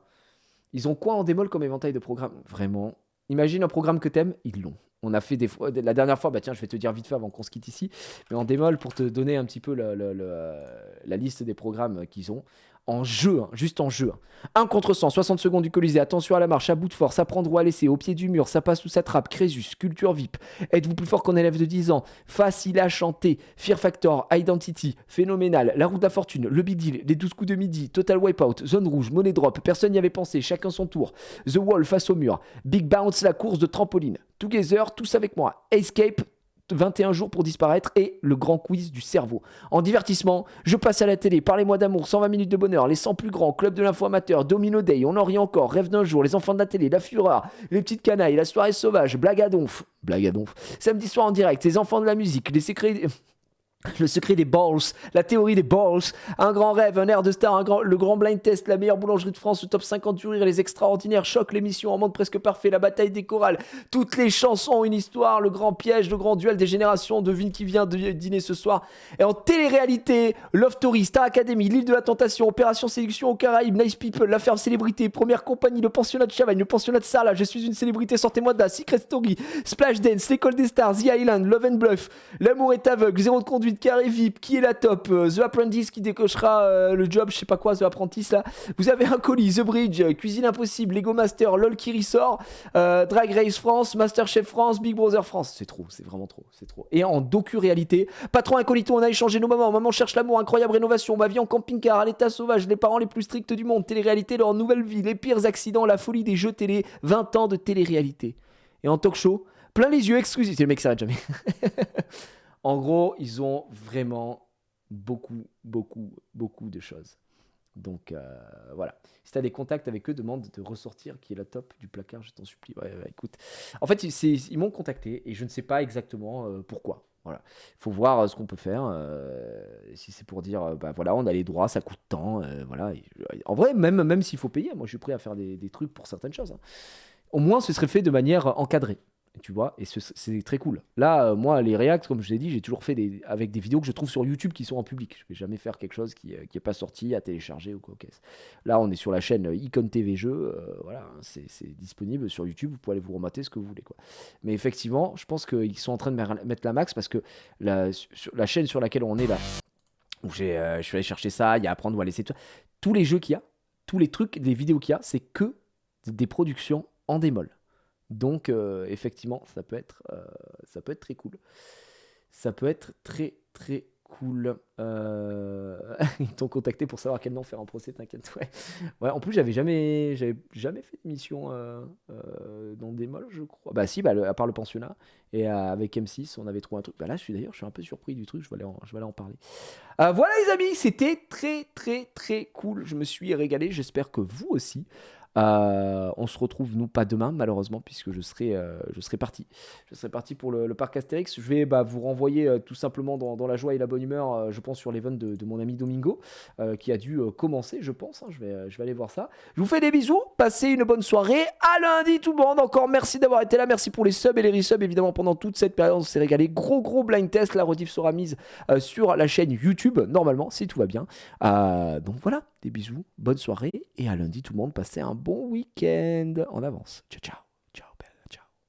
[SPEAKER 1] Ils ont quoi en démol comme éventail de programmes? Vraiment. Imagine un programme que t'aimes, ils l'ont. On a fait des fois, la dernière fois, bah tiens, je vais te dire vite fait avant qu'on se quitte ici, mais en démol, pour te donner un petit peu la liste des programmes qu'ils ont. En jeu, hein, juste en jeu. 1 contre 100, 60 secondes du Colisée, attention à la marche, à bout de force, à prendre ou à laisser, au pied du mur, ça passe ou ça trappe, Crésus, culture VIP, êtes-vous plus fort qu'un élève de 10 ans, facile à chanter, Fear Factor, Identity, Phénoménal, La route de la fortune, Le Big Deal, Les 12 coups de midi, Total Wipeout, Zone rouge, Money Drop, personne n'y avait pensé, chacun son tour, The Wall face au mur, Big Bounce, la course de trampoline, Together, tous avec moi, Escape, 21 jours pour disparaître et le grand quiz du cerveau. En divertissement, je passe à la télé, Parlez-moi d'amour, 120 minutes de bonheur, Les 100 plus grands, Club de l'info amateur, Domino Day, On en rit encore, Rêve d'un jour, Les enfants de la télé, La Fureur, Les petites canailles, La soirée sauvage, Blague à donf, samedi soir en direct, Les enfants de la musique, Les secrets... Le secret des balls, la théorie des balls, un grand rêve, un air de star, le grand blind test, la meilleure boulangerie de France, le top 50 du rire, les extraordinaires, choc, l'émission en monde presque parfait, la bataille des chorales, toutes les chansons, une histoire, le grand piège, le grand duel des générations, devine qui vient de dîner ce soir. Et en télé-réalité, Love Story, Star Academy, l'île de la tentation, Opération séduction aux Caraïbes, Nice People, La ferme célébrité, Première compagnie, le pensionnat de Chavagne, le pensionnat de Sarlat, Je suis une célébrité, sortez-moi de là, Secret Story, Splash Dance, L'école des stars, The Island, Love and Bluff, L'amour est aveugle, Zéro de conduite, Carré VIP, Qui est la top, The Apprentice qui décochera le job, je sais pas quoi, The Apprentice là. Vous avez un colis, The Bridge, Cuisine Impossible, Lego Master, LOL qui ressort, Drag Race France, Masterchef France, Big Brother France. C'est trop, c'est vraiment trop, c'est trop. Et en docu-réalité, Patron incognito, on a échangé nos moments, Maman cherche l'amour, incroyable rénovation, Ma vie en camping-car, à l'état sauvage, Les parents les plus stricts du monde, Télé-réalité, leur nouvelle vie, Les pires accidents, La folie des jeux télé, 20 ans de télé-réalité. Et en talk show, plein les yeux exclusifs, le mec s'arrête jamais. En gros, ils ont vraiment beaucoup de choses. Donc voilà. Si tu as des contacts avec eux, demande de ressortir qui est la top du placard, je t'en supplie. Ouais, écoute. En fait, ils m'ont contacté et je ne sais pas exactement pourquoi. Voilà. Il faut voir ce qu'on peut faire. Si c'est pour dire, bah voilà, on a les droits, ça coûte tant. Voilà. Et, en vrai, même s'il faut payer, moi je suis prêt à faire des trucs pour certaines choses. Hein. Au moins, ce serait fait de manière encadrée. Tu vois, et c'est très cool. Là, moi, les reacts, comme je l'ai dit, j'ai toujours fait avec des vidéos que je trouve sur YouTube qui sont en public. Je vais jamais faire quelque chose qui est pas sorti, à télécharger ou quoi. Okay. Là, on est sur la chaîne Icon TV Jeux. Voilà, c'est disponible sur YouTube. Vous pouvez aller vous remater ce que vous voulez, quoi. Mais effectivement, je pense qu'ils sont en train de mettre la max parce que la chaîne sur laquelle on est là, où je suis allé chercher ça, il y a Apprendre ou à laisser. Tous les jeux qu'il y a, tous les trucs, les vidéos qu'il y a, c'est que des productions en démol. Donc, effectivement, ça peut être très cool. Ça peut être très, très cool. Ils t'ont contacté pour savoir quel nom faire en procès, t'inquiète. Ouais. Ouais, en plus, j'avais jamais fait d'émission dans des molles, je crois. Bah si, à part le pensionnat. Et avec M6, on avait trouvé un truc. Bah là, je suis un peu surpris du truc, je vais aller en parler. Voilà les amis, c'était très très très cool. Je me suis régalé, j'espère que vous aussi. On se retrouve, nous, pas demain, malheureusement, puisque je serai parti. Je serai parti pour le parc Astérix. Je vais vous renvoyer tout simplement dans la joie et la bonne humeur, je pense, sur l'event de mon ami Domingo, qui a dû commencer, je pense. Je vais aller voir ça. Je vous fais des bisous. Passez une bonne soirée. À lundi, tout le monde. Encore merci d'avoir été là. Merci pour les subs et les resubs, évidemment, pendant toute cette période. On s'est régalé. Gros blind test. La rediff sera mise sur la chaîne YouTube, normalement, si tout va bien. Donc voilà, des bisous. Bonne soirée. Et à lundi, tout le monde. Passez un bon week-end en avance. Ciao, ciao.